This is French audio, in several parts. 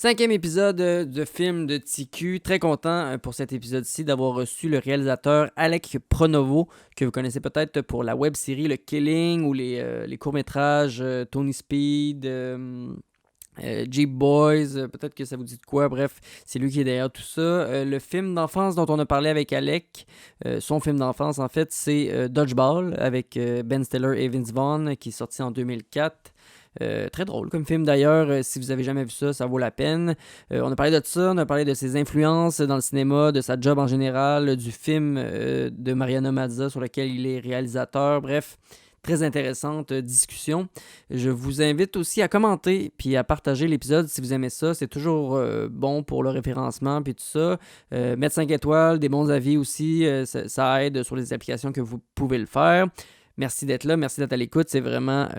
5e épisode de film de TQ. Très content pour cet épisode-ci d'avoir reçu le réalisateur Alec Pronovo, que vous connaissez peut-être pour la web-série Le Killing ou les courts-métrages Tony Speed, Jeep Boys, peut-être que ça vous dit de quoi. Bref, c'est lui qui est derrière tout ça. Le film d'enfance dont on a parlé avec Alec, son film d'enfance en fait, c'est Dodgeball avec Ben Stiller et Vince Vaughn qui est sorti en 2004. Très drôle comme film d'ailleurs, si vous avez jamais vu ça, ça vaut la peine. On a parlé de ça, on a parlé de ses influences dans le cinéma, de sa job en général, du film de Mariana Mazza sur lequel il est réalisateur, bref, très intéressante discussion. Je vous invite aussi à commenter puis à partager l'épisode si vous aimez ça, c'est toujours bon pour le référencement puis tout ça. Mettre 5 étoiles, des bons avis aussi, ça aide sur les applications que vous pouvez le faire. Merci d'être là, merci d'être à l'écoute, c'est vraiment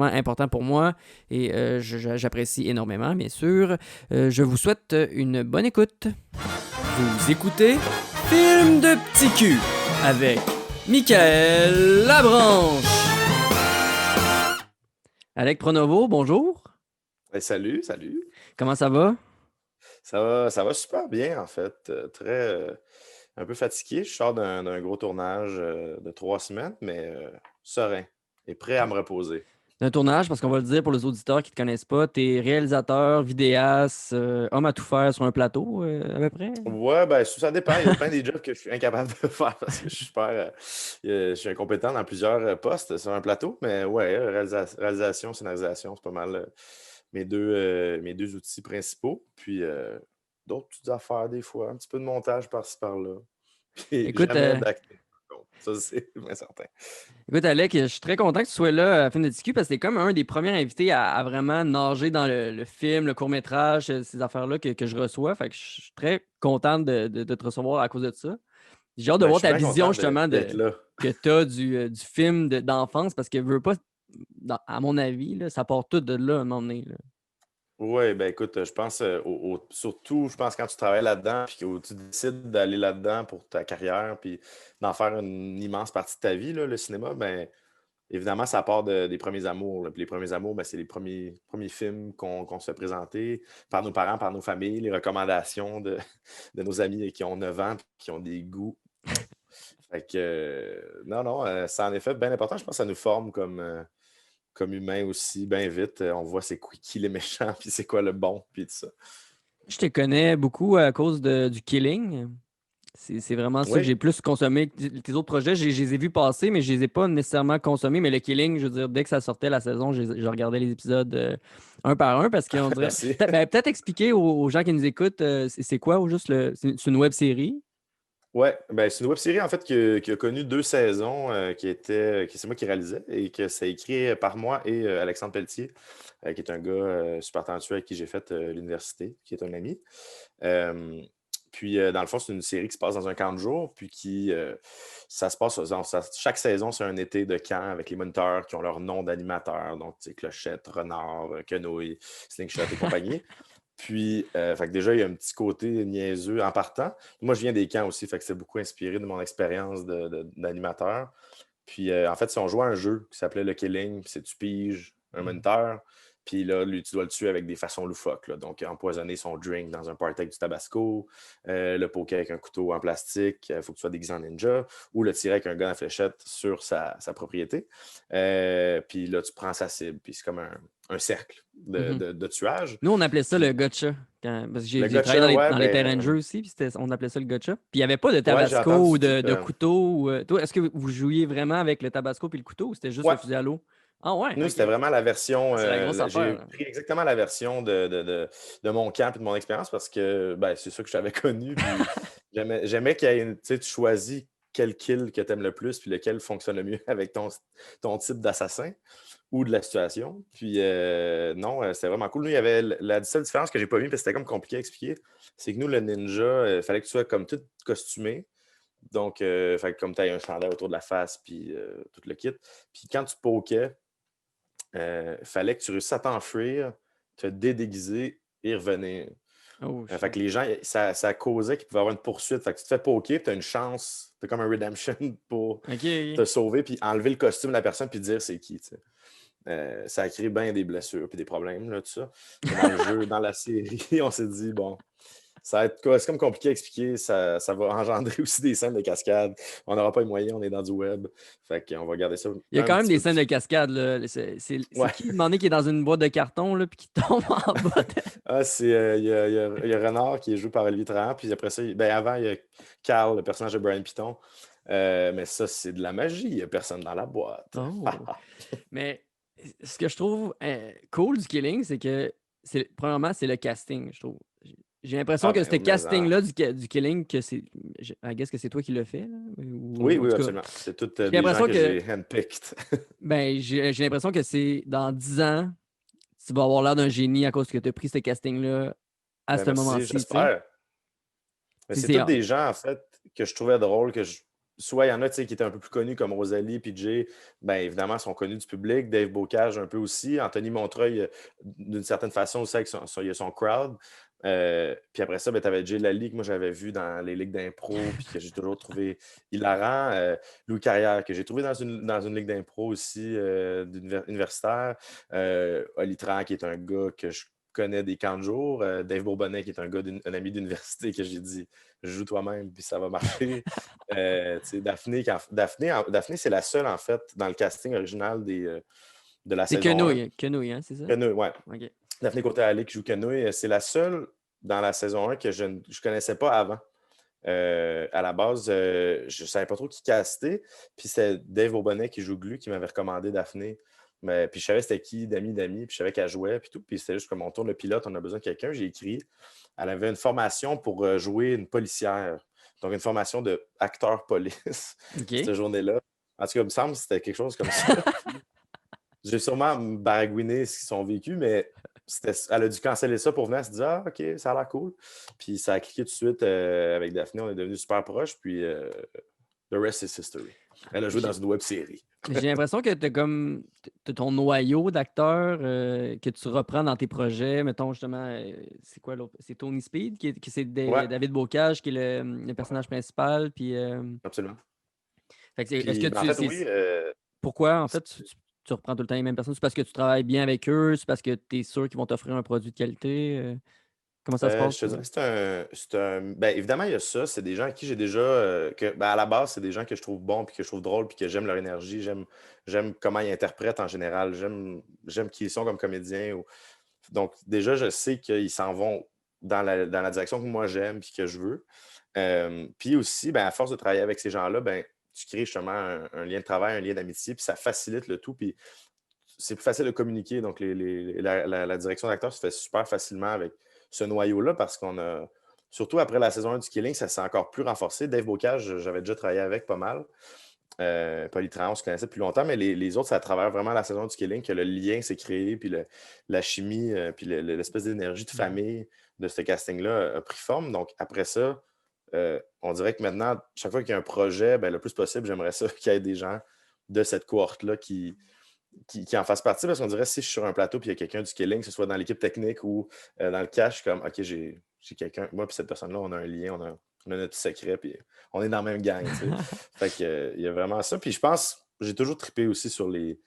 important pour moi et j'apprécie énormément, bien sûr. Je vous souhaite une bonne écoute. Vous écoutez Film de Petit Cul avec Michael Labranche. Alec Pronovo, bonjour. Salut, salut. Comment ça va? Ça va super bien en fait. Un peu fatigué. Je sors d'un gros tournage de 3 semaines, mais serein et prêt à me reposer. D'un tournage, parce qu'on va le dire pour les auditeurs qui ne te connaissent pas, t'es réalisateur, vidéaste, homme à tout faire sur un plateau, à peu près? Ouais, ben ça dépend. Il y a plein des jobs que je suis incapable de faire parce que je suis je suis incompétent dans plusieurs postes sur un plateau. Mais ouais, réalisation, scénarisation, c'est pas mal mes deux outils principaux. Puis d'autres petites affaires des fois, un petit peu de montage par-ci par-là. Puis Écoute, jamais d'acting. Par contre. Ça, c'est bien certain. Écoute, Alec, je suis très content que tu sois là à Film de TQ parce que t'es comme un des premiers invités à vraiment nager dans le film, le court-métrage, ces affaires-là que je reçois. Fait que je suis très content de te recevoir à cause de ça. J'ai hâte de Ben, je voir suis ta bien vision content justement d'être là. que tu as du film d'enfance parce que veux pas, à mon avis, là, ça part tout de là à un moment donné, là. Oui, ben écoute, je pense surtout, je pense quand tu travailles là-dedans, puis que tu décides d'aller là-dedans pour ta carrière, puis d'en faire une immense partie de ta vie, là, le cinéma, ben évidemment, ça part des premiers amours, là. Puis les premiers amours, ben, c'est les premiers films qu'on se fait présenter par nos parents, par nos familles, les recommandations de nos amis qui ont 9 ans, puis qui ont des goûts. Fait que, non, non, c'est en effet bien important. Je pense que ça nous forme comme humains aussi, bien vite. On voit c'est qui les méchants, puis c'est quoi le bon, puis tout ça. Je te connais beaucoup à cause du Killing. C'est vraiment ça que Oui, j'ai plus consommé. Tes autres projets, je les ai vus passer, mais je les ai pas nécessairement consommés. Mais le Killing, je veux dire, dès que ça sortait la saison, je regardais les épisodes un par un parce qu'on dirait. merci. Peut-être expliquer aux gens qui nous écoutent, c'est quoi ou juste c'est une web série? Ouais, ben, c'est une web série en fait qui a connu 2 saisons, que c'est moi qui réalisais et que c'est écrit par moi et Alexandre Pelletier, qui est un gars super talentueux avec qui j'ai fait l'université, qui est un ami. Euh, Puis, dans le fond, c'est une série qui se passe dans un camp de jour, puis ça se passe, chaque saison, c'est un été de camp avec les moniteurs qui ont leur nom d'animateur, donc, tu sais, Clochette, Renard, Quenouille, Slingshot et compagnie. Puis, fait que déjà, il y a un petit côté niaiseux en partant. Moi, je viens des camps aussi, fait que c'est beaucoup inspiré de mon expérience d'animateur. Puis, en fait, si on jouait à un jeu qui s'appelait Le Killing, puis c'est tu piges un moniteur, puis là, lui, tu dois le tuer avec des façons loufoques, là. Donc, empoisonner son drink dans un party avec du tabasco, le poker avec un couteau en plastique, il faut que tu sois déguisé en ninja, ou le tirer avec un gun à fléchette sur sa propriété. Puis là, tu prends sa cible, puis c'est comme un cercle Mhm. de tuage. Nous, on appelait ça le Puis gotcha. Parce que le j'ai travaillé gotcha, ouais, dans les ben, terrains de jeu aussi, puis on appelait ça le gotcha. Puis il n'y avait pas de ouais, j'ai entendu tabasco ou dire. de couteau. Toi, est-ce que vous jouiez vraiment avec le tabasco puis le couteau ou c'était juste le Ouais, fusil à l'eau? Ah ouais, nous, ok. c'était vraiment la version. Ah, c'est la grosse J'ai affaire, là. pris exactement la version de mon camp et de mon expérience parce que ben, c'est ça que j'avais connu. Puis j'aimais qu'il y ait tu sais, tu choisis quel kill que tu aimes le plus puis lequel fonctionne le mieux avec ton type d'assassin ou de la situation. Puis non, c'était vraiment cool. Nous, il y avait la seule différence que j'ai pas mis, parce que c'était comme compliqué à expliquer, c'est que nous, le ninja, il fallait que tu sois comme tout costumé. Donc, fait que comme tu as un chandail autour de la face, puis tout le kit. Puis quand tu pokais, fallait que tu réussisses à t'enfuir, te dédéguiser et revenir. Oh Fait shit. que les gens, ça causait qu'il pouvait y avoir une poursuite. Fait que tu te fais poker, tu as une chance, tu as comme un redemption pour Ok, te ok. sauver, puis enlever le costume de la personne, puis dire c'est qui, tu sais. Ça a créé bien des blessures et des problèmes, là, tout ça. Mais dans le jeu, dans la série, on s'est dit, bon, ça va être quoi? C'est comme compliqué à expliquer. Ça va engendrer aussi des scènes de cascade. On n'aura pas les moyens, on est dans du web. Fait qu'on va garder ça Il y a un quand même petit des peu plus. scènes de cascade, là. C'est Ouais. qui, demandé qui est dans une boîte de carton, là, puis qui tombe en bas? Ah, il y a Renard qui est joué par Olivier Trahan. Puis après ça, ben avant, il y a Carl, le personnage de Brian Piton. Mais ça, c'est de la magie. Il n'y a personne dans la boîte. Oh. Mais ce que je trouve cool du Killing, c'est que, premièrement, c'est le casting, je trouve. J'ai l'impression Ah, que ben, ce mais casting-là du Killing, que c'est. I guess que c'est toi qui l'as fait, là, oui, en oui, tout cas. absolument. C'est tous J'ai des gens l'impression que que. j'ai handpicked. Ben, j'ai l'impression que c'est dans 10 ans, tu vas avoir l'air d'un génie à cause que tu as pris ce casting-là à Ben, ce merci, moment-ci, tu sais. j'espère. Mais Puis c'est tous des gens, en fait, que je trouvais drôles, soit il y en a, tu sais, qui étaient un peu plus connus, comme Rosalie, puis Jay, ben évidemment, sont connus du public. Dave Bocage, un peu aussi. Anthony Montreuil, d'une certaine façon, aussi, avec il a son crowd. Puis après ça, ben, tu avais Jay Lally, que moi, j'avais vu dans les ligues d'impro, puis que j'ai toujours trouvé hilarant. Louis Carrière, que j'ai trouvé dans une ligue d'impro aussi, universitaire. Oli Tran, qui est un gars que je connais des camps de jour. Dave Bourbonnais, qui est un ami d'université, que j'ai dit joue toi-même, puis ça va marcher. Daphné, Daphné, c'est la seule, en fait, dans le casting original de la c'est saison 1. Quenouille, hein, c'est ça? Quenouille, ouais. OK. Daphné Côté-Allée qui joue Quenouille, c'est la seule dans la saison 1 que je ne connaissais pas avant. À la base, je ne savais pas trop qui castait. Puis c'est Dave Aubonnet qui joue Glu qui m'avait recommandé Daphné. Mais, puis je savais c'était qui, d'amis, puis je savais qu'elle jouait, puis tout. Puis c'était juste comme on tourne le pilote, on a besoin de quelqu'un. J'ai écrit. Elle avait une formation pour jouer une policière. Donc une formation d'acteur police, cette OK. journée-là. En tout cas, il me semble que c'était quelque chose comme ça. J'ai sûrement baragouiné ce qu'ils sont vécus, mais elle a dû canceller ça pour venir. Elle se dit ah, OK, ça a l'air cool. Puis ça a cliqué tout de suite avec Daphné. On est devenus super proches. Puis the rest is history. Elle a joué dans J'ai une web série. j'ai l'impression que t'as ton noyau d'acteurs que tu reprends dans tes projets. Mettons justement, c'est quoi l'autre? C'est Tony Speed, c'est Ouais, David Bocage qui est le personnage principal. Puis, absolument. fait que est-ce que Puis, ben, en fait, oui. pourquoi en fait C'est- tu reprends tout le temps les mêmes personnes? C'est parce que tu travailles bien avec eux? C'est parce que tu es sûr qu'ils vont t'offrir un produit de qualité? Comment ça se passe? je te dirais que ben, évidemment, il y a ça. C'est des gens à qui j'ai déjà. Ben, à la base, c'est des gens que je trouve bons, puis que je trouve drôles, puis que j'aime leur énergie. J'aime comment ils interprètent en général. J'aime qui ils sont comme comédiens. Donc, déjà, je sais qu'ils s'en vont dans la direction que moi j'aime puis que je veux. Puis aussi, ben, à force de travailler avec ces gens-là, ben, tu crées justement un lien de travail, un lien d'amitié, puis ça facilite le tout. Puis c'est plus facile de communiquer. Donc, la direction d'acteur se fait super facilement avec ce noyau-là parce qu'on a, surtout après la saison 1 du Killing, ça s'est encore plus renforcé. Dave Bocage, j'avais déjà travaillé avec pas mal. Paul Tran, on se connaissait depuis longtemps, mais les autres, c'est à travers vraiment la saison du Killing que le lien s'est créé, puis la chimie, puis l'espèce d'énergie de famille de ce casting-là a pris forme. Donc, après ça, on dirait que maintenant, chaque fois qu'il y a un projet, ben, le plus possible, j'aimerais ça qu'il y ait des gens de cette cohorte-là qui en fassent partie, parce qu'on dirait si je suis sur un plateau puis il y a quelqu'un du Killing, que ce soit dans l'équipe technique ou dans le cash, je suis comme, OK, j'ai quelqu'un, moi puis cette personne-là, on a un lien, on a notre secret, puis on est dans la même gang, tu sais. Fait que, il y a vraiment ça. Puis je pense, j'ai toujours trippé aussi sur les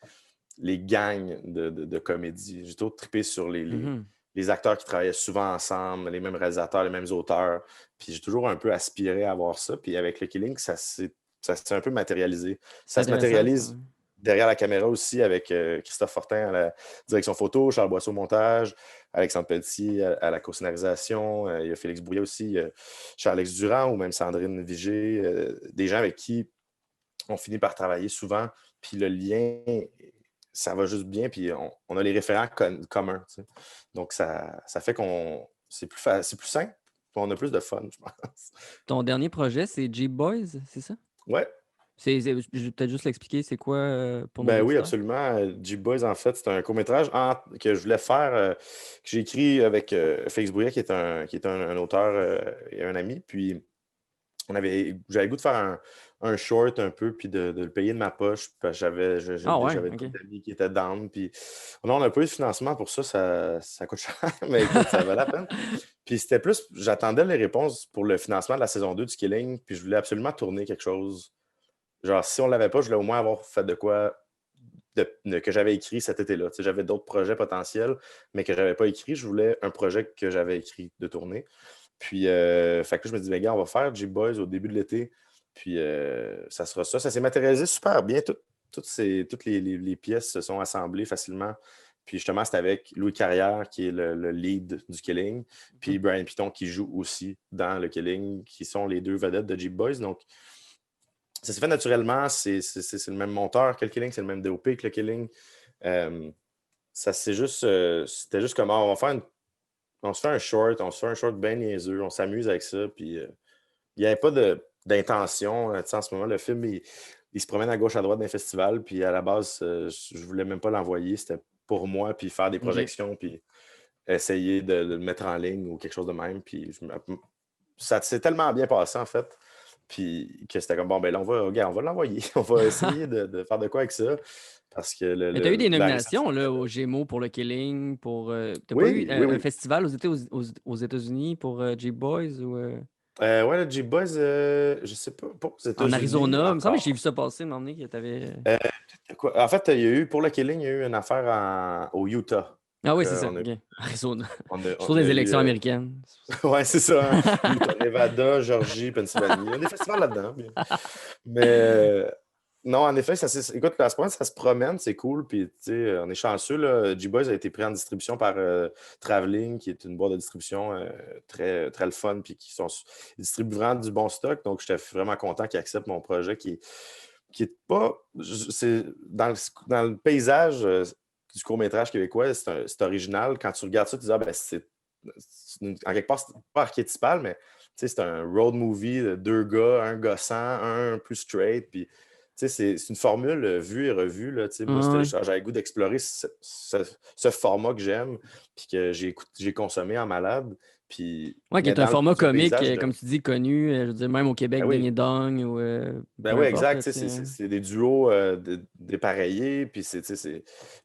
gangs de comédie. J'ai toujours trippé sur Mhm. les acteurs qui travaillaient souvent ensemble, les mêmes réalisateurs, les mêmes auteurs. Puis j'ai toujours un peu aspiré à avoir ça. Puis avec le Killing, ça s'est un peu matérialisé. C'est Ça se intéressant, ça. matérialise derrière la caméra aussi avec Christophe Fortin à la direction photo, Charles Boisseau au montage, Alexandre Pelletier à la co-scénarisation, il y a Félix Brouillet aussi, Charles-Alex Durand ou même Sandrine Vigé, des gens avec qui on finit par travailler souvent, puis le lien, ça va juste bien, puis on a les référents communs. Tu sais. Donc, ça fait qu'on c'est plus simple, puis on a plus de fun, je pense. Ton dernier projet, c'est Jeep Boys, c'est ça? Ouais, Je vais peut-être juste l'expliquer, c'est quoi pour nos ben oui, auditeurs? absolument. Jeep-Boys, en fait, c'est un court-métrage que je voulais faire, que j'ai écrit avec Félix Brouillet, qui est un auteur et un ami. Puis, j'avais le goût de faire un short un peu, puis de le payer de ma poche, parce que Ah ouais, j'avais une ok. couple d'amis qui étaient down. Puis, non, on n'a pas eu de financement pour ça, ça coûte cher, mais écoute, ça valait la peine. Puis, c'était plus, j'attendais les réponses pour le financement de la saison 2 du Killing, puis je voulais absolument tourner quelque chose. Genre, si on l'avait pas, je voulais au moins avoir fait de quoi que j'avais écrit cet été-là. Tu sais, j'avais d'autres projets potentiels, mais que j'avais pas écrit. Je voulais un projet que j'avais écrit de tourner. Puis, fait que là, je me dis, ben, gars, on va faire J-Boys au début de l'été. Puis, ça sera ça. Ça s'est matérialisé super bien. Toutes les pièces se sont assemblées facilement. Puis, justement, c'est avec Louis Carrière, qui est le lead du Killing, puis Brian Piton, qui joue aussi dans le Killing, qui sont les deux vedettes de J-Boys. Donc, ça s'est fait naturellement. C'est le même monteur que le Killing, c'est le même DOP que le Killing. C'était juste comme, on se fait un short bien niaiseux, on s'amuse avec ça, puis il n'y avait pas d'intention. Tu sais, en ce moment, le film, il se promène à gauche, à droite d'un festival, puis à la base, je voulais même pas l'envoyer, c'était pour moi, puis faire des OK. projections, puis essayer de le mettre en ligne ou quelque chose de même, puis ça s'est tellement bien passé, en fait, puis que c'était comme, bon, ben là, regarde, on va l'envoyer, on va essayer de faire de quoi avec ça, parce que Mais tu as eu des la réception nominations là, était aux là. Gémeaux pour le Killing, t'as pas eu Oui, oui, un oui. festival aux États-Unis pour J-Boys ou Ouais, le J-Buzz, je sais pas aux en États-Unis Arizona? Il me semble que j'ai vu encore. ça passer, un que t'avais. Euh, En fait, il y a eu, pour le Killing, il y a eu une affaire au Utah. Ah Donc, oui, c'est ça, OK. Arizona. Je suis on sur a des eu. élections américaines. Ouais, c'est ça, hein. Utah, Nevada, Georgie, Pennsylvanie. Il y a des festivals là-dedans. Mais non, en effet, écoute, à ce point, ça se promène, c'est cool. Puis, tu sais, on est chanceux. Là. G-Boys a été pris en distribution par Traveling, qui est une boîte de distribution très, très le fun. Puis, ils distribuent vraiment du bon stock. Donc, j'étais vraiment content qu'ils acceptent mon projet qui est pas. C'est dans le paysage du court-métrage québécois, c'est original. Quand tu regardes ça, tu dis, ah, ben, en quelque part, c'est pas archétypal, mais tu sais, c'est un road movie de deux gars, un gossant, un plus straight. Puis, tu sais, c'est une formule vue et revue. Là, tu sais, moi, Ouais. j'avais le goût d'explorer ce format que j'aime, puis que j'ai consommé en malade. Puis, Ouais, qui mais est un format dans un comique, paysage comme tu dis, connu, je veux dire, même au ben Québec, Ding oui, et Dong, ou ben peu oui, importe, exact. là, Tu tu sais, sais. c'est des duos dépareillés. Puis,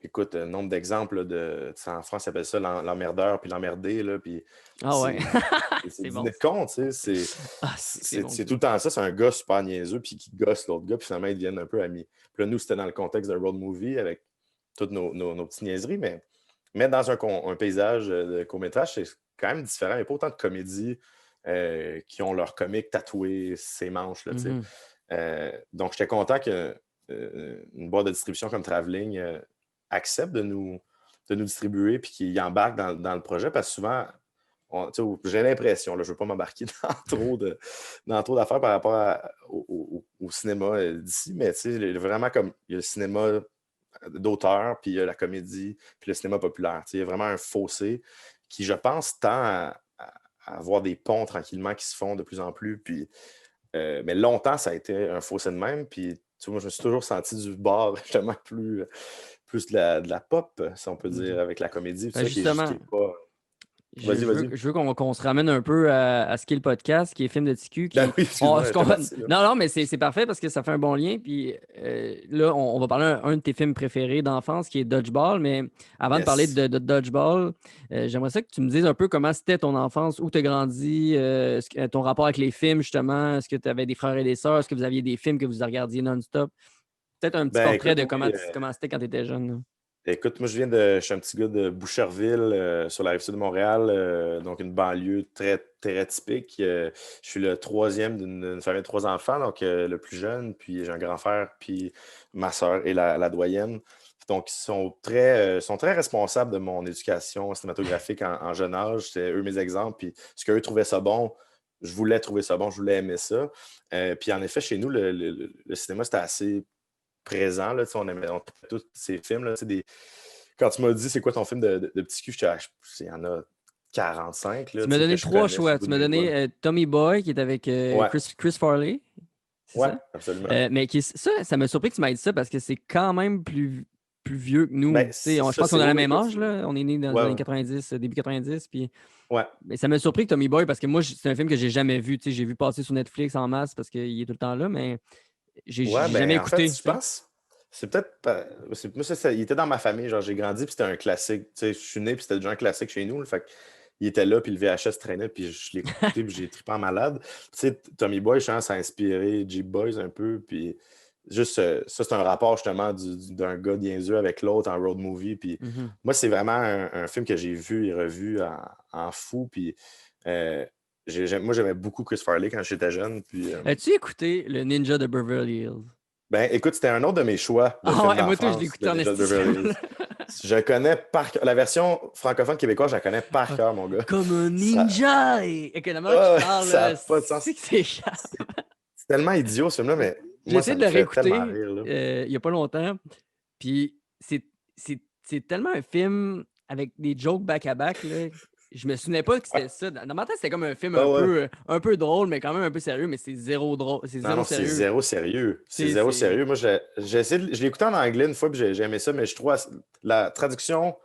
écoute, un nombre d'exemples tu sais, en France, ils appellent ça l'emmerdeur puis l'emmerdé. Là, puis, Ah ouais. c'est C'est dîner bon, de ça. con. Tu sais, Ah, c'est bon, c'est ça. tout le temps ça. C'est un gars super niaiseux puis qui gosse l'autre gars. Puis, finalement, ils deviennent un peu amis. Puis là, nous, c'était dans le contexte d'un road movie avec toutes nos petites niaiseries. Mais dans un paysage de court-métrage, c'est quand même différent. Il n'y a pas autant de comédies qui ont leur comique tatoué ses manches. Là, tu sais. Mhm. Donc, j'étais content qu'une boîte de distribution comme Traveling accepte de nous distribuer puis qu'ils embarquent dans le projet parce que souvent, tu sais, j'ai l'impression, là, je ne veux pas m'embarquer dans trop d'affaires par rapport au cinéma d'ici, mais tu sais, vraiment comme il y a le cinéma d'auteur, puis il y a la comédie, puis le cinéma populaire. Tu sais, il y a vraiment un fossé qui, je pense, tend à avoir des ponts tranquillement qui se font de plus en plus. Puis mais longtemps, ça a été un fossé de même. Puis, tu vois, moi, je me suis toujours senti du bord, justement, plus de la pop, si on peut dire, OK. avec la comédie, tout Ben ça, qui justement, est pas. je, Vas-y, je veux, vas-y. je veux qu'on se ramène un peu à ce qu'est le podcast, qui est Film de TQ, Ben qui... oui, excuse-moi, ce j'étais qu'on va... parti, là. Non, non, mais c'est parfait parce que ça fait un bon lien. Puis là, on va parler un de tes films préférés d'enfance, qui est Dodgeball. Mais avant de parler Yes. de Dodgeball, j'aimerais ça que tu me dises un peu comment c'était ton enfance, où tu as grandi, ton rapport avec les films, justement. Est-ce que tu avais des frères et des sœurs? Est-ce que vous aviez des films que vous regardiez non-stop? Peut-être un petit Ben portrait écoute, de oui. comment c'était quand tu étais jeune, là. Écoute, moi, je suis un petit gars de Boucherville, sur la rive-sud de Montréal, donc une banlieue très, très typique. Je suis le troisième d'une famille de trois enfants, donc le plus jeune, puis j'ai un grand frère, puis ma soeur et la doyenne. Donc, sont très responsables de mon éducation cinématographique en jeune âge. C'est eux mes exemples, puis ce qu'eux trouvaient ça bon, je voulais trouver ça bon, je voulais aimer ça. Puis en effet, chez nous, le cinéma, c'était assez présent. Là, on aimait tous ces films. Là, quand tu m'as dit c'est quoi ton film de petit cul, il y en a 45 là, Tu m'as que donné je trois connais sur choix. le bout Tu de m'as mes doigts. donné Tommy Boy, qui est avec Ouais, Chris Farley. C'est ouais, ça? absolument. Mais ça m'a surpris que tu m'aies dit ça parce que c'est quand même plus vieux que nous. Ben, Tu sais, c'est je ça, pense qu'on a oui, le oui, même écoute, âge, là. On est né dans les ouais, années ouais. 90, début 90. Puis... Ouais, Mais ça m'a surpris que Tommy Boy, parce que moi, c'est un film que j'ai jamais vu. Tu sais, j'ai vu passer sur Netflix en masse parce qu'il est tout le temps là, mais ouais, j'ai jamais ben, en fait, écouté. Tu je sais. pense, c'est peut-être moi, il était dans ma famille, genre, j'ai grandi, puis c'était un classique. Tu sais, je suis né, puis c'était déjà un classique chez nous, là, fait il était là, puis le VHS traînait, puis je l'ai écouté, puis j'ai trippé en malade. Tu sais, Tommy Boy, je pense, ça a inspiré Jeep Boys un peu, puis juste ça, c'est un rapport justement d'un gars niaiseux avec l'autre en road movie. Puis Mhm. moi, c'est vraiment un film que j'ai vu et revu en fou. Puis moi, j'aimais beaucoup Chris Farley quand j'étais jeune. Puis As-tu écouté le Ninja de Beverly Hills? ben, écoute, c'était un autre de mes choix de Ah films ouais, moi tout, je l'ai d'enfance, écouté le en Ninja de esti, ce Beverly Hills. film-là. Je connais par cœur. La version francophone québécoise, je la connais par Ouais. cœur, mon gars. Comme un Ça, ninja! Et que la manière qu'il parle, ça n'a là, pas de sens. c'est que c'est charme. C'est tellement idiot, ce film-là, mais J'ai moi, essayé ça de me le fait tellement réécouter rire, là. il y a pas longtemps. Puis c'est tellement un film avec des jokes back-à-back, là. Je me souvenais pas que c'était ça. Dans ma tête, c'était comme un film Ah ouais. un peu drôle, mais quand même un peu sérieux, mais c'est zéro drôle. C'est Non, zéro non, c'est sérieux. zéro sérieux. C'est Tu sais, zéro c'est. sérieux. Moi, j'ai essayé je l'ai écouté en anglais une fois, puis j'ai aimé ça, mais je trouve la traduction,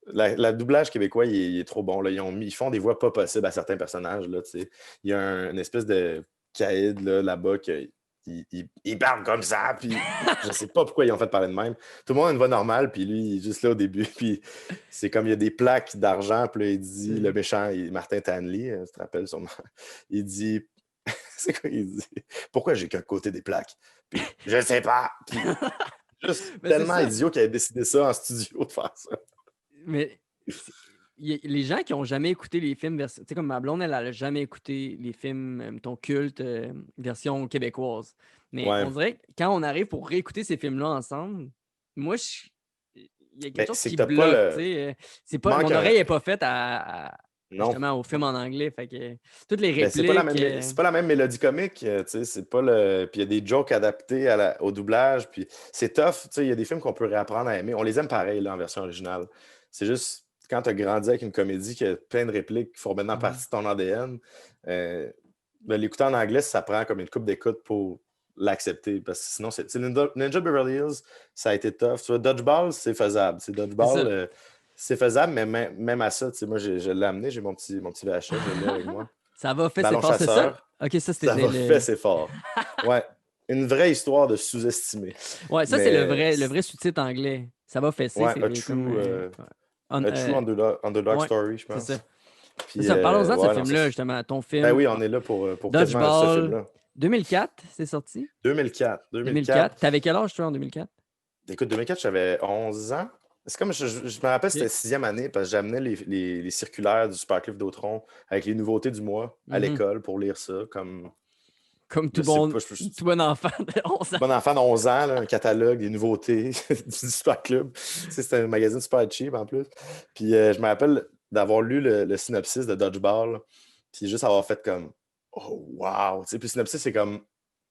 la doublage québécois, il est trop bon. Là. Ils font des voix pas possibles à certains personnages. Là, tu sais. Il y a une espèce de caïd là-bas qui il parle comme ça, puis je sais pas pourquoi ils ont fait parler de même. Tout le monde a une voix normale, puis lui, il est juste là au début, puis c'est comme il y a des plaques d'argent, puis là, il dit, le méchant, Martin Tanley, tu te rappelles sûrement, il dit, c'est quoi il dit? Pourquoi j'ai qu'un côté des plaques? Puis je sais pas, puis juste Mais c'est tellement ça. idiot qu'il ait décidé ça en studio de faire ça. Mais les gens qui ont jamais écouté les films, tu sais, comme ma blonde, elle a jamais écouté les films, ton culte, version québécoise. Mais Ouais, on dirait que quand on arrive pour réécouter ces films-là ensemble, moi, il y a quelque mais chose c'est que qui t'as pas bloque, tu le... sais. C'est pas, Manque mon un... oreille n'est pas faite Non. justement au film en anglais. Fait que toutes les Ben, répliques. c'est pas la même mélodie comique, tu sais, c'est pas le... Puis il y a des jokes adaptés au doublage, puis c'est tough, tu sais, il y a des films qu'on peut réapprendre à aimer. On les aime pareil, là, en version originale. C'est juste, quand tu as grandi avec une comédie qui a plein de répliques qui font maintenant Mhm. partie de ton ADN, ben, l'écouter en anglais, ça prend comme une coupe d'écoute pour l'accepter, parce que sinon, c'est... tu sais, Ninja Beverly Hills, ça a été tough. Tu vois, Dodgeball, c'est faisable. C'est C'est Dodgeball... ça. c'est faisable, mais même à ça, tu sais, moi, je l'ai amené, j'ai mon petit VHS, je l'ai avec moi. Ça va fait ses Ballon forces, c'est ça? chasseur, Ok, ça ça c'était va fait le. ses fort. Ouais, une vraie histoire de sous-estimé. Ouais, ça c'est Mais, le vrai sous-titre anglais. Ça va fesser, ouais, c'est comme. Ouais. a true underdog Ouais, story, je c'est pense. ça. C'est Puis, ça. Parlons-en de ce ouais, non, ça, film-là, justement. Ton ben film, oui, on est là pour quasiment ce Dodgeball, film-là. 2004, c'est sorti? 2004. 2004. T'avais quel âge, toi, en 2004? Écoute, 2004, j'avais 11 ans. C'est comme, je me rappelle, c'était Ok. sixième année parce que j'amenais les circulaires du Supercliffe d'Autron avec les nouveautés du mois à Mhm. l'école pour lire ça. Comme, Comme je sais pas, tout bon enfant de 11 ans. bon enfant de 11 ans, là, un catalogue, des nouveautés du Super Club. Tu sais, c'était un magazine super cheap en plus. Puis je me rappelle d'avoir lu le synopsis de Dodgeball, puis juste avoir fait comme oh wow! Tu sais, puis le synopsis, c'est comme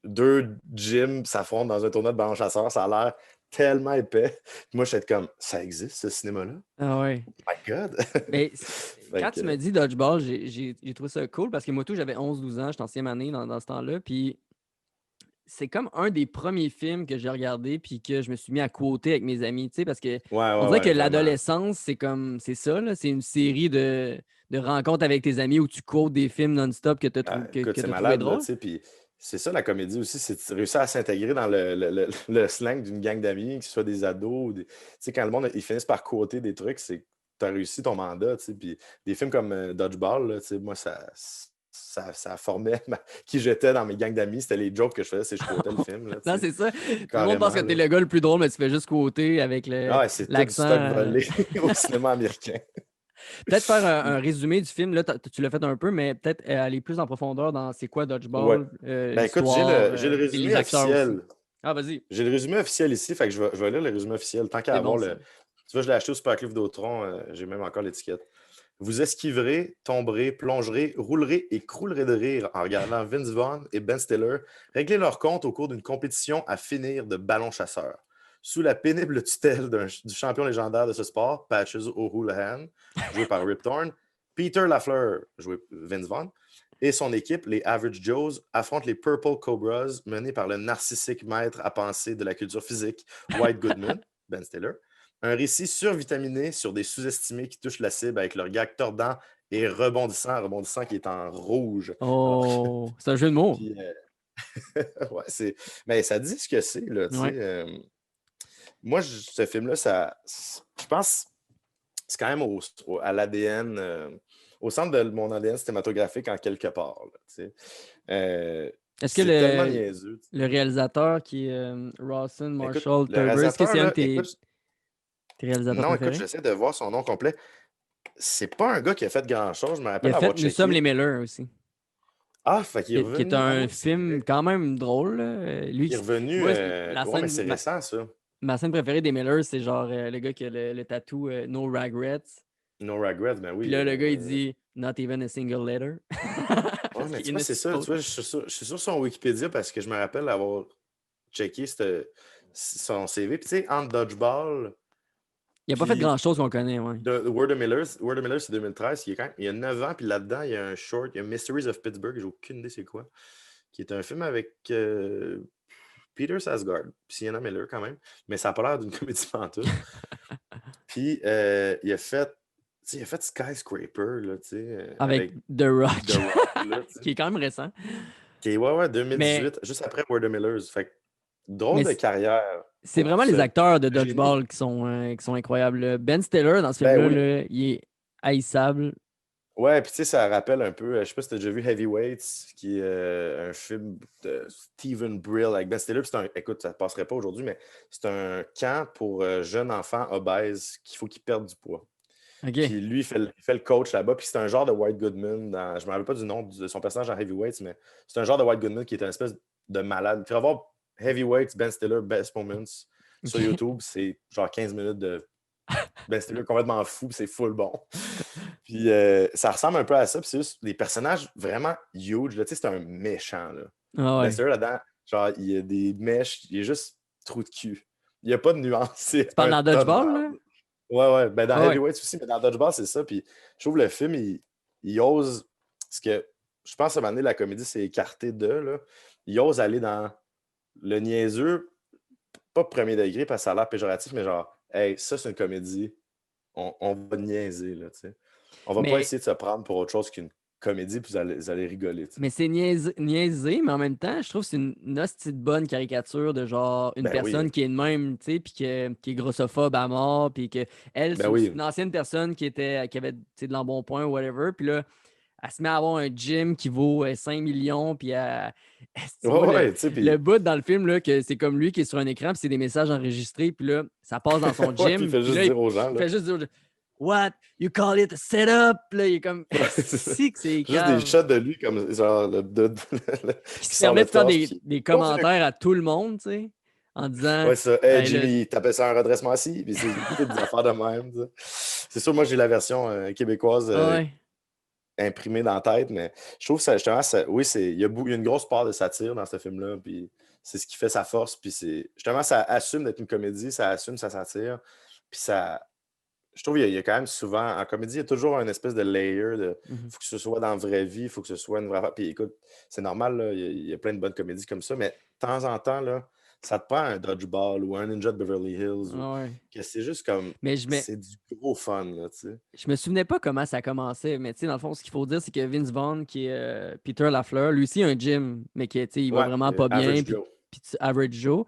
deux gyms s'affrontent dans un tournoi de ballon chasseur. Ça a l'air tellement épais. Puis moi, j'étais comme ça existe, ce cinéma-là? Ah ouais. Oh my God! Mais Fait quand que, tu me dis Dodgeball, j'ai trouvé ça cool parce que moi, tout, j'avais 11 12 ans, j'étais en 6e année dans ce temps-là. Puis c'est comme un des premiers films que j'ai regardé puis que je me suis mis à quoter avec mes amis, tu sais, parce que ouais, on ouais, dirait que ouais, vraiment. l'adolescence, c'est ça, là, c'est une série de rencontres avec tes amis où tu quotes des films non-stop que tu as, Ah, que écoute, c'est t'as trouvé malade, là, tu drôle. sais, puis c'est ça la comédie aussi, c'est de réussir à s'intégrer dans le slang d'une gang d'amis, que ce soit des ados, tu sais, quand le monde, ils finissent par quoter des trucs, c'est que tu as réussi ton mandat, tu sais, puis des films comme Dodgeball, là, tu sais, moi, ça formait qui j'étais dans mes gangs d'amis, c'était les jokes que je faisais, c'est que je quotais le film, là, tu Non, sais, c'est ça. Tout le monde pense carrément, que t'es là. le gars le plus drôle, mais tu fais juste quoter avec Ah ouais, c'est tout du l'accent. stock volé au cinéma américain. Peut-être faire un résumé du film. Là, tu l'as fait un peu, mais peut-être aller plus en profondeur dans c'est quoi Ouais. Dodgeball, Ben écoute, l'histoire, j'ai le puis résumé les acteurs aussi. officiel. Ah, vas-y. J'ai le résumé officiel ici, fait que je vais lire le résumé officiel. Tant qu'à C'est bon, avoir ça. le. Tu vois, je l'ai acheté au Supercliffe d'Autron, j'ai même encore l'étiquette. Vous esquiverez, tomberez, plongerez, roulerez et croulerez de rire en regardant Vince Vaughn et Ben Stiller régler leur compte au cours d'une compétition à finir de ballon chasseur. Sous la pénible tutelle du champion légendaire de ce sport, Patches O'Houlihan, joué par Rip Torn, Peter Lafleur, joué par Vince Vaughn, et son équipe, les Average Joes, affrontent les Purple Cobras menés par le narcissique maître à penser de la culture physique, White Goodman, Ben Stiller. Un récit survitaminé sur des sous-estimés qui touchent la cible avec leur gag tordant et rebondissant qui est en rouge. Alors, Oh, c'est un jeu de mots. puis, ouais, mais ça dit ce que c'est, là, tu sais. Ouais. Moi, ce film-là, je pense c'est quand même à l'ADN, au centre de mon ADN cinématographique en quelque part. Là, tu sais. Est-ce que C'est tellement niaiseux. le réalisateur qui est Rawson Écoute, Marshall le Turber, est-ce que réalisateur, c'est un de là, écoute, tes réalisateurs non, écoute, préférés? j'essaie de voir son nom complet. C'est pas un gars qui a fait grand-chose. Je me Il a rappelle fait avoir Nous sommes checké. les Miller aussi, Ah, fait qu'il est qui est revenu. Ah un oui, c'est film vrai. quand même drôle, là. Lui, Il est revenu. moi, Ouais, mais c'est récent, ça. ma scène préférée des Miller, c'est genre le gars qui a le tatou No Regrets. No Regrets, ben Puis oui. là, le gars, il dit Not even a single letter. Ouais, Parce mais qu'il y tu a vois, une c'est petite ça. Tu faute. vois, je suis sur son Wikipédia parce que je me rappelle avoir checké son CV. Puis tu sais, entre Dodgeball, Il a pas fait puis grand-chose qu'on connaît, ouais. The Word of Millers. Word of Millers, c'est 2013. Il y a 9 ans, puis là-dedans, il y a un short. Il y a Mysteries of Pittsburgh, j'ai aucune idée c'est quoi. Qui est un film avec Peter Sarsgaard, puis Sienna Miller quand même. Mais ça n'a pas l'air d'une comédie pantoute. Puis il a fait Skyscraper, là, tu sais, Avec avec The Rock, The Rock, là, tu sais. qui est quand même récent. Qui est, ouais, Mais, 2018, juste après Word of Millers. Fait que, drôle mais de carrière c'est pour vraiment les ce acteurs de génie. Dodgeball qui sont incroyables, là. Ben Stiller, dans ce Ben film-là, oui. là, il est haïssable. Ouais, puis tu sais, ça rappelle un peu, je sais pas si t'as déjà vu Heavyweights, qui est un film de Steven Brill avec Ben Stiller. Puis écoute, ça passerait pas aujourd'hui, mais c'est un camp pour jeunes enfants obèses qu'il faut qu'ils perdent du poids. OK. Puis lui, il fait le coach là-bas. Puis c'est un genre de White Goodman. Je me rappelle pas du nom de son personnage dans Heavyweights, mais c'est un genre de White Goodman qui est une espèce de malade. Tu vas voir Heavyweights, Ben Stiller, Best Moments sur OK. YouTube. C'est genre 15 minutes de Ben Stiller complètement fou. Puis c'est full bon. Puis ça ressemble un peu à ça. Puis c'est juste des personnages vraiment huge. Là. Tu sais, c'est un méchant. Là. Ah Ben ouais. Stiller, là-dedans, genre, il y a des mèches. Il est juste trou de cul. Il n'y a pas de nuance. C'est Tu parles un dans tas de Dodgeball, là? merde. Ouais, ouais. Ben, dans Ah ouais. Heavyweight aussi, mais dans Dodgeball, c'est ça. Puis je trouve le film, il ose. Ce que je pense à un moment donné, la comédie s'est écartée de. Là. Il ose aller dans le niaiseux, pas premier degré parce que ça a l'air péjoratif, mais genre, hey, ça, c'est une comédie. On va niaiser, là, tu sais. On va pas Mais essayer de se prendre pour autre chose qu'une comédie, puis vous allez rigoler, tu sais. Mais c'est niaisé, mais en même temps, je trouve que c'est une hostie de bonne caricature de genre une Ben personne oui. qui est de même, tu sais, puis qui est grossophobe à mort, puis que elle, Ben c'est oui. une ancienne personne qui avait tu sais, de l'embonpoint ou whatever, puis là, elle se met à avoir un gym qui vaut 5 millions, puis tu vois Ouais, ouais, tu sais, le puis bout dans le film, là, que c'est comme lui qui est sur un écran, puis c'est des messages enregistrés, puis là, ça passe dans son ouais, puis il gym, fait puis juste là, dire aux gens, il là. fait juste dire What? You call it a setup? Là, il est comme Ouais, c'est ça. si que c'est Juste des grave. shots de lui, comme, genre, Puis il qui se sort permet le de faire torse, puis des continue. commentaires à tout le monde, tu sais, en disant Ouais, ça. Hey, hey, là, Jimmy, t'appelles ça un redressement assis? Puis c'est toutes des affaires de même, tu sais. C'est sûr, moi, j'ai la version québécoise ouais. imprimée dans la tête, mais je trouve que ça, justement, oui, il y a une grosse part de satire dans ce film-là, puis c'est ce qui fait sa force, puis justement, ça assume d'être une comédie, ça assume sa satire, puis je trouve qu'il y a quand même souvent, en comédie, il y a toujours une espèce de layer de, Mhm. faut que ce soit dans la vraie vie, il faut que ce soit une vraie affaire. Puis écoute, c'est normal, là, il y a plein de bonnes comédies comme ça, mais de temps en temps, là, ça te prend un Dodgeball ou un Ninja de Beverly Hills, ou Ouais. que c'est juste comme, Mais c'est du gros fun, là, tu sais. je me souvenais pas comment ça commençait, mais tu sais, dans le fond, ce qu'il faut dire, c'est que Vince Vaughn, qui est Peter Lafleur, lui aussi a un gym, mais qui, tu sais, il va Ouais, vraiment pas bien, Average Joe. puis Average Joe.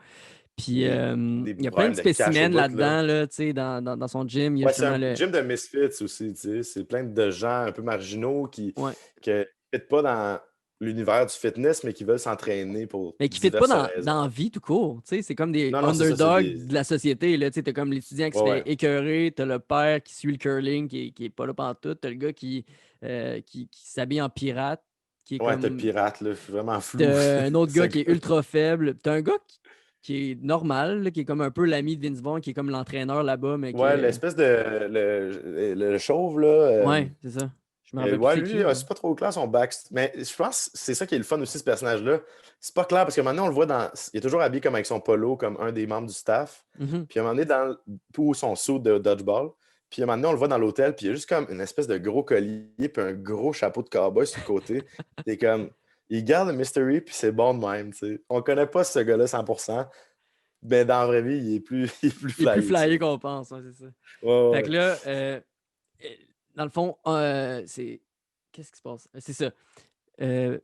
Puis Des il y a plein de problèmes de cash au spécimens bout, là. là-dedans, là, tu sais, dans son gym. Il y a Ouais, c'est justement un le. gym de misfits aussi, tu sais. C'est plein de gens un peu marginaux qui Ouais. ne fit pas dans l'univers du fitness, mais qui veulent s'entraîner pour Mais qui ne fit pas diverses raisons. dans la vie tout court. Tu sais, c'est comme des Non, non, c'est ça, c'est underdogs des. de la société. Là. Tu sais, t'as comme l'étudiant qui se Ouais, fait ouais. écœurer, t'as le père qui suit le curling, qui est pas là pantoute, t'as le gars qui s'habille en pirate, qui est Ouais, t'as comme. pirate, là, vraiment flou. T'as un autre Ce gars qui est gars. ultra faible. T'as un gars qui est normal, là, qui est comme un peu l'ami de Vince Vaughn, qui est comme l'entraîneur là-bas, mais qui Ouais, est. l'espèce de. Le chauve, là. Ouais, c'est ça. Je me rappelle plus Ouais, c'est lui, qui, mais. c'est pas trop clair son back. Mais je pense que c'est ça qui est le fun aussi, ce personnage-là. C'est pas clair parce que maintenant, on le voit dans. Il est toujours habillé comme avec son polo, comme un des membres du staff. Mhm. Puis à un moment donné, dans tout son saut de dodgeball. Puis à un moment donné, on le voit dans l'hôtel, puis il y a juste comme une espèce de gros collier, puis un gros chapeau de cowboy sur le côté. C'est comme. Il garde le mystery, puis c'est bon de même, tu sais. On connaît pas ce gars-là 100%, mais dans la vraie vie, il est plus Il est plus flyé que ça. flyé qu'on pense, ouais, c'est ça. Ouais, ouais, Fait que ouais. là, euh, dans le fond, c'est. Qu'est-ce qui se passe? C'est ça. Euh,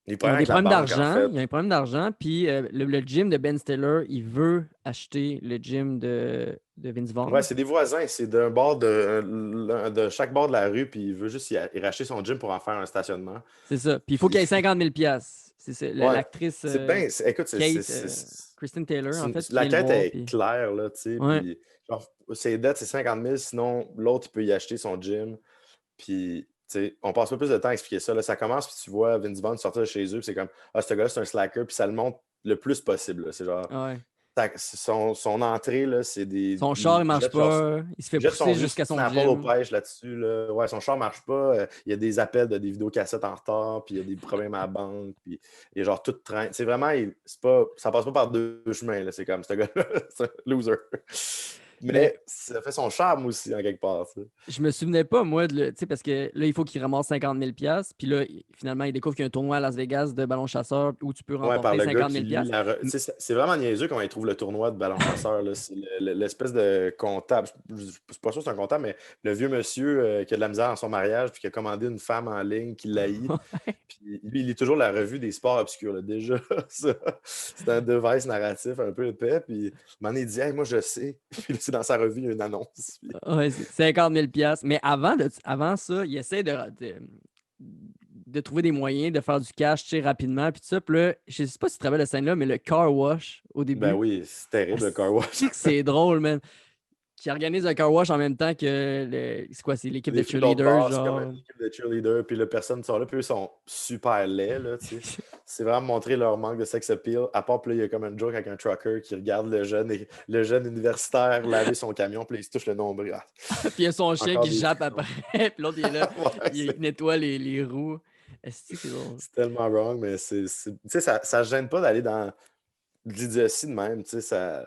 Il ils prend ont des avec la problèmes banque, en d'argent. fait. Il y a un problème d'argent. Puis le gym de Ben Stiller, il veut acheter le gym de Vince Ouais, Vaughn. c'est des voisins. C'est d'un bord de chaque bord de la rue, puis il veut juste y racheter son gym pour en faire un stationnement. C'est ça. Puis il faut qu'il y Puis, ait 50 000 $. Ouais. L'actrice C'est bien. Écoute, Kate, Kristen Taylor, en fait, qui la vient le quête voir. est Puis... claire, là, tu sais. Ouais. Puis, genre, ses dettes, c'est 50 000, sinon, l'autre, il peut y acheter son gym. Puis, tu sais, on passe pas plus de temps à expliquer ça. Là. Ça commence, puis tu vois Vince Vaughn sortir de chez eux, puis c'est comme, ah, ce gars-là, c'est un slacker, puis ça le montre le plus possible. Là. C'est genre, Ouais. son entrée, là, c'est des. Son char, il marche pas. Il se fait Il jette son pousser vieux jusqu'à son Snapple aux gym. pêches là-dessus. Là. Ouais, son char marche pas. Il y a des appels de des vidéocassettes en retard, puis il y a des problèmes à la banque, puis il y a genre tout train. C'est vraiment, c'est pas, ça passe pas par deux chemins. Là. C'est comme, ce gars-là, c'est un loser. Mais Mais ça fait son charme aussi, en quelque part. Ça. je me souvenais pas, moi, tu sais, parce que là, il faut qu'il ramasse 50 000 piastres. Puis là, finalement, il découvre qu'il y a un tournoi à Las Vegas de ballon chasseur où tu peux Ouais, par remporter le gars 50 qui 000 lit piastres. la. Tu sais, c'est vraiment niaiseux comment il trouve le tournoi de ballon chasseur. Là. C'est l'espèce de comptable. Je suis pas sûr que c'est un comptable, mais le vieux monsieur qui a de la misère dans son mariage puis qui a commandé une femme en ligne qui l'haït. Puis lui, il lit toujours la revue des sports obscurs. Là. Déjà, ça, c'est un device narratif un peu épais. Puis, un moment donné, il dit, hey, moi, je sais. Puis là, c'est dans sa revue, il y a une annonce. Puis, Ouais, c'est 50 000 piastres. Mais avant ça, il essaie de trouver des moyens de faire du cash, tu sais, rapidement. Puis tout ça. Puis là, je sais pas si tu te rappelles la scène-là, mais le car wash au ben début. oui, c'est terrible le car wash. C'est que c'est drôle, man. Qui organise un car wash en même temps que c'est quoi, c'est l'équipe de Les filles de l'autre cheerleaders, bord, c'est comme genre. une équipe de cheerleaders, puis les personnes sont là, puis eux sont super laids, là, tu sais. C'est vraiment montrer leur manque de sex appeal. À part, puis là, il y a comme un joke avec un trucker qui regarde le jeune universitaire laver son camion, puis là, il se touche le nombril. Ah, Puis il y a son chien encore qui des jappe trucs. après. Puis l'autre, il est là, Ouais, il nettoie les roues. Est-ce que c'est drôle? c'est tellement wrong, mais tu sais, ça gêne pas d'aller dans de l'idiotie de même, tu sais,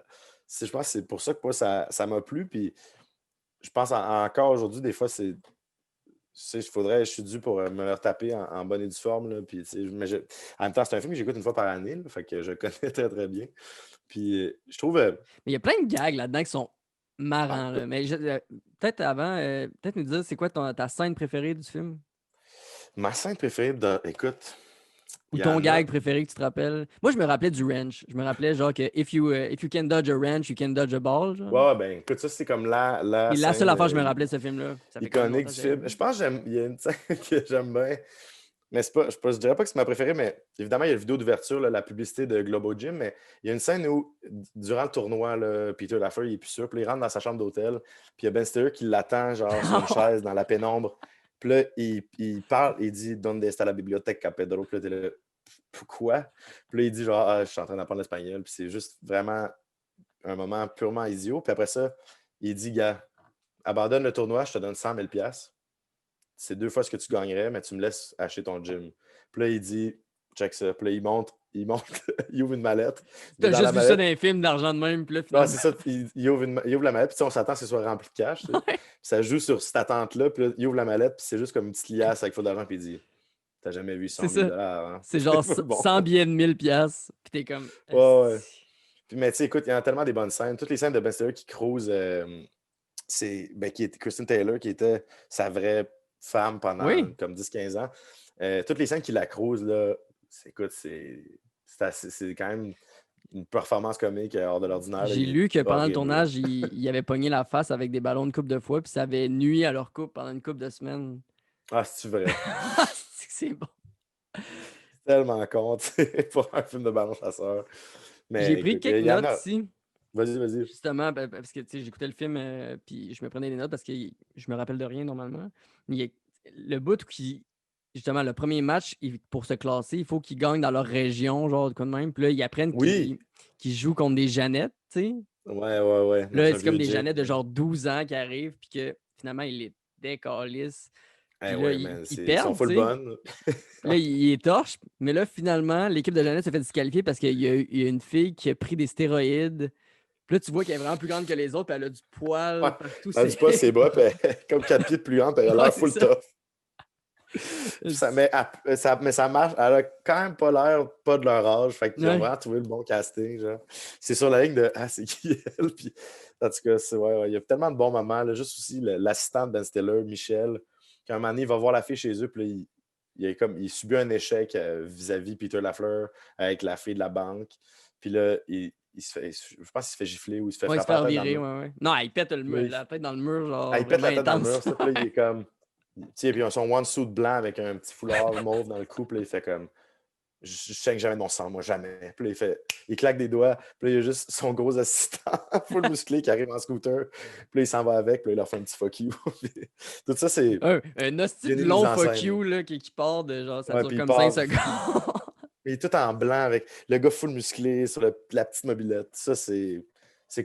je pense que c'est pour ça que moi, ça m'a plu, puis je pense encore aujourd'hui, des fois, c'est sais, je suis dû pour me le retaper en bonne et due forme. Là, puis, tu sais, en même temps, c'est un film que j'écoute une fois par année, là, fait que je le connais très très bien. Puis je trouve. Mais il y a plein de gags là-dedans qui sont Ah, marrants, là. Mais peut-être avant, peut-être nous dire c'est quoi ta scène préférée du film? ma scène préférée, écoute, Ou il y ton en a. gag préféré que tu te rappelles? Moi, je me rappelais du wrench. Je me rappelais genre que if you can dodge a wrench, you can dodge a ball. Genre. Ouais, ben, écoute, ça, c'est comme la Et la seule scène affaire que je me rappelais de ce film-là. Ça fait quand même iconique longtemps du que j'ai film. vu. Je pense qu'il y a une scène que j'aime bien. Mais c'est pas, je dirais pas que c'est ma préférée, mais évidemment, il y a la vidéo d'ouverture, là, la publicité de Globo Gym, mais il y a une scène où, durant le tournoi, là, Peter Lafleur, il est plus sûr, puis il rentre dans sa chambre d'hôtel, puis il y a Ben Stiller qui l'attend, genre, sur une chaise, dans la pénombre. Puis là, il parle, il dit Donde está la biblioteca, Pedro? Puis là, t'es là, pourquoi? Puis là, il dit, genre, ah, je suis en train d'apprendre l'espagnol, puis c'est juste vraiment un moment purement idiot. Puis après ça, il dit, gars, abandonne le tournoi, je te donne 100 000 piastres. C'est 2 fois ce que tu gagnerais, mais tu me laisses acheter ton gym. Puis là, il dit, check ça. Puis là, il monte, il ouvre une mallette. Mais T'as dans juste la vu ça dans mallette, un film d'argent de même, puis là, ouais, finalement. c'est ça. Il ouvre, il ouvre la mallette, puis on s'attend que ce soit rempli de cash. Tu sais. Puis ça joue sur cette attente-là. Puis là, il ouvre la mallette, puis c'est juste comme une petite liasse avec faux d'argent, puis il dit, t'as jamais vu C'est 100 000 ça. hein? C'est genre Bon. 100 billets de 1000 piastres. Puis t'es comme... Ouais, ouais. Puis, mais tu sais, écoute, il y a tellement des bonnes scènes. Toutes les scènes de Ben Stiller qui cruise, qui était Kristen Taylor, qui était sa vraie femme pendant Oui. comme 10-15 ans. Toutes les scènes qui la croisent, là, écoute, c'est quand même une performance comique hors de l'ordinaire. Là, J'ai il est lu que pendant le horrible. Là. tournage, il avait pogné la face avec des ballons de coupe de fois, puis ça avait nui à leur couple pendant une couple de semaines. Ah, c'est vrai. C'est bon. C'est tellement con, tu sais, pour un film de ballon chasseur. J'ai Mais pris écoute, quelques il y en notes a. ici, Vas-y, vas-y. justement, parce que j'écoutais le film, puis je me prenais des notes parce que je me rappelle de rien normalement. Mais le bout qui, justement, le premier match, pour se classer, il faut qu'ils gagnent dans leur région, genre, de même. Puis là, ils apprennent Oui. qu'ils jouent contre des Jeannettes, tu sais. Ouais, ouais, ouais. Puis Dans là, un c'est comme vieux des gym. Jeannettes de genre 12 ans qui arrivent, puis que finalement, ils les décalissent. Eh Puis là, ouais, man. ils Ils sont perdent, tu full sais. bonnes. Puis là, ils étorchent. Mais là, finalement, l'équipe de Jeannette s'est fait disqualifier parce qu'il y a une fille qui a pris des stéroïdes. Puis là, tu vois qu'elle est vraiment plus grande que les autres, puis elle a du Ouais. poil partout. Elle dit pas ses bras, puis comme 4 pieds de plus grande, puis elle a Ouais, l'air c'est full ça. tough. Mais ça marche. Elle a quand même pas l'air pas de leur âge. Fait qu'ils ont Ouais. vraiment trouvé le bon casting. Genre. C'est sur la ligne de Ah, c'est qui elle? Puis, en tout cas, ouais, il y a tellement de bons moments. Là. Juste aussi l'assistant de Ben Stiller, Michel, qu'à un moment donné, il va voir la fille chez eux, puis là, il subit un échec vis-à-vis Peter Lafleur avec la fille de la banque. Puis là, je pense qu'il se fait gifler ou il se fait Ouais, il se frapper fait la tête dans le revirer, mur. ouais, ouais. Non, il pète Puis là, la tête dans le mur, il genre pète vraiment la tête dans le intense. mur, ça. Puis là, il est comme. Tu sais, puis ils ont son one suit blanc avec un petit foulard mauve dans le cou, puis là, il fait comme Je saigne jamais de mon sang, moi, jamais. Puis là, il claque des doigts. Puis là, il y a juste son gros assistant full musclé qui arrive en scooter. Puis là, il s'en va avec. Puis là, il leur fait un petit fuck you. Puis tout ça, c'est Un hostie de génie de mise long en fuck scène. you là, qui part de genre, ça Ouais, dure puis il comme 5 part. secondes. Il est tout en blanc avec le gars full musclé sur la petite mobilette. Ça, c'est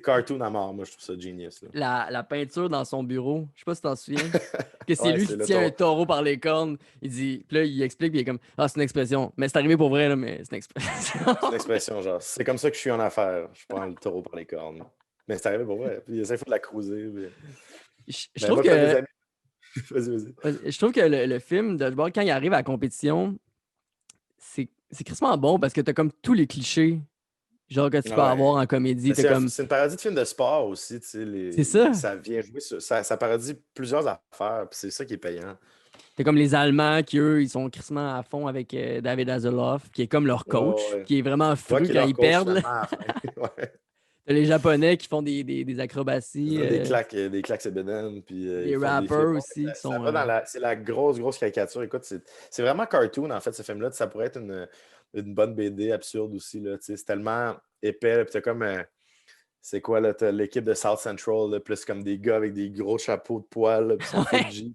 cartoon à mort. Moi, je trouve ça genius. Là. La peinture dans son bureau, je sais pas si t'en souviens. Que c'est Ouais, lui c'est qui le tient un taureau. taureau par les cornes. Il dit, puis là, il explique, puis il est comme, ah, c'est une expression. Mais c'est arrivé pour vrai, là, mais c'est une expression. C'est une expression, genre. C'est comme ça que je suis en affaires. Je prends le taureau par les cornes. Mais c'est arrivé pour vrai. Puis il essaie de la cruiser. Je Mais trouve moi, plein des que, amis. Vas-y, vas-y. je trouve que le film Dodgeball, quand il arrive à la compétition, c'est crissement bon parce que t'as comme tous les clichés, genre que tu peux Ah avoir ouais. en comédie. Mais T'as comme, c'est une parodie de film de sport aussi, tu sais, c'est ça. ça vient jouer sur, ça parodie plusieurs affaires, puis c'est ça qui est payant. T'as comme les Allemands qui, eux, ils sont crissement à fond avec David Hasselhoff, qui est comme leur Ouais, coach, ouais. qui est vraiment Ouais, fru qui est quand leur ils coach perdent, là. finalement à la fin. Ouais. T'as les Japonais qui font des acrobaties, Des claques et bédaines, puis ils des font des flips. rappers Ouais, aussi qui ça sont. va dans c'est la grosse caricature. Écoute, c'est vraiment cartoon, en fait, ce film-là. Ça pourrait être une bonne BD absurde aussi, là. Tu sais, c'est tellement épais, là, puis t'as comme, c'est quoi, là, t'as l'équipe de South Central, là, plus comme des gars avec des gros chapeaux de poils, là, puis ils sont full Ouais. G.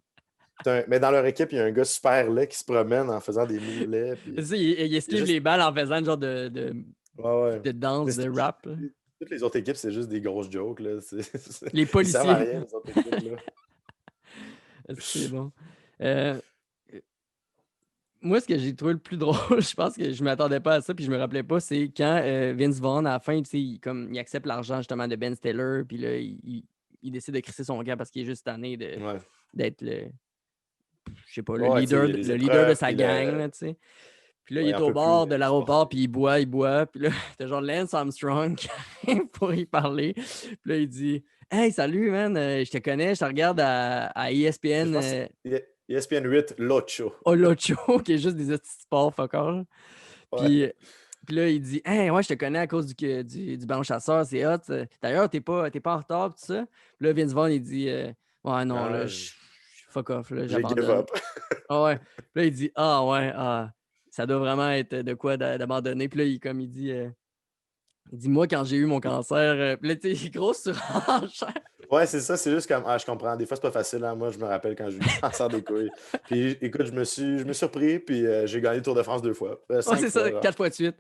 Mais dans leur équipe, il y a un gars super laid qui se promène en faisant des moves laids, C'est puis ça, il il est esquive juste... les balles en faisant une genre de, Ouais, ouais. de Mais danse, de rap, là. toutes les autres équipes, c'est juste des grosses jokes, là. Les Ils servent à policiers. rien, les autres équipes, là. C'est bon. Euh, Moi, ce que j'ai trouvé le plus drôle, je pense que je m'attendais pas à ça, puis je me rappelais pas, c'est quand Vince Vaughn, à la fin, tu sais, il accepte l'argent justement de Ben Stiller, puis là, il décide de crisser son gars parce qu'il est juste tanné Ouais. d'être je sais pas, Ouais, tu sais, il y a les le leader de épreuves, sa puis gang, là, tu sais. Puis là, il ouais, est un au peu plus bord de l'aéroport, puis sportif. il boit, puis là, t'as genre Lance Armstrong qui arrive pour y parler. Puis là, il dit Hey, salut, man, je te connais, je te regarde à Je ESPN pense que c'est ESPN 8, l'Ocho. Olocho, qui est juste des petits sports, fuck all. Ouais. Puis, puis là, il dit Hey, ouais, je te connais à cause du ballon chasseur, c'est hot. D'ailleurs, t'es pas en retard, tout ça. Puis là, Vince Vaughn, il dit Ouais, non, là, Ah, fuck off, là, j'ai give j'abandonne. up. Ah ouais. Puis là, il dit Ah ouais, ça doit vraiment être de quoi d'abandonner. Puis là, comme il dit Moi, quand j'ai eu mon cancer, puis là, tu sais, grosse surenchère. Ouais, c'est ça, c'est juste comme, je comprends. Des fois, c'est pas facile, hein. Moi, je me rappelle quand j'ai eu le cancer des couilles. Puis, écoute, je me suis repris, puis j'ai gagné le Tour de France 2 fois. Ouais, Cinq c'est ça, fois, genre. 4 fois de suite.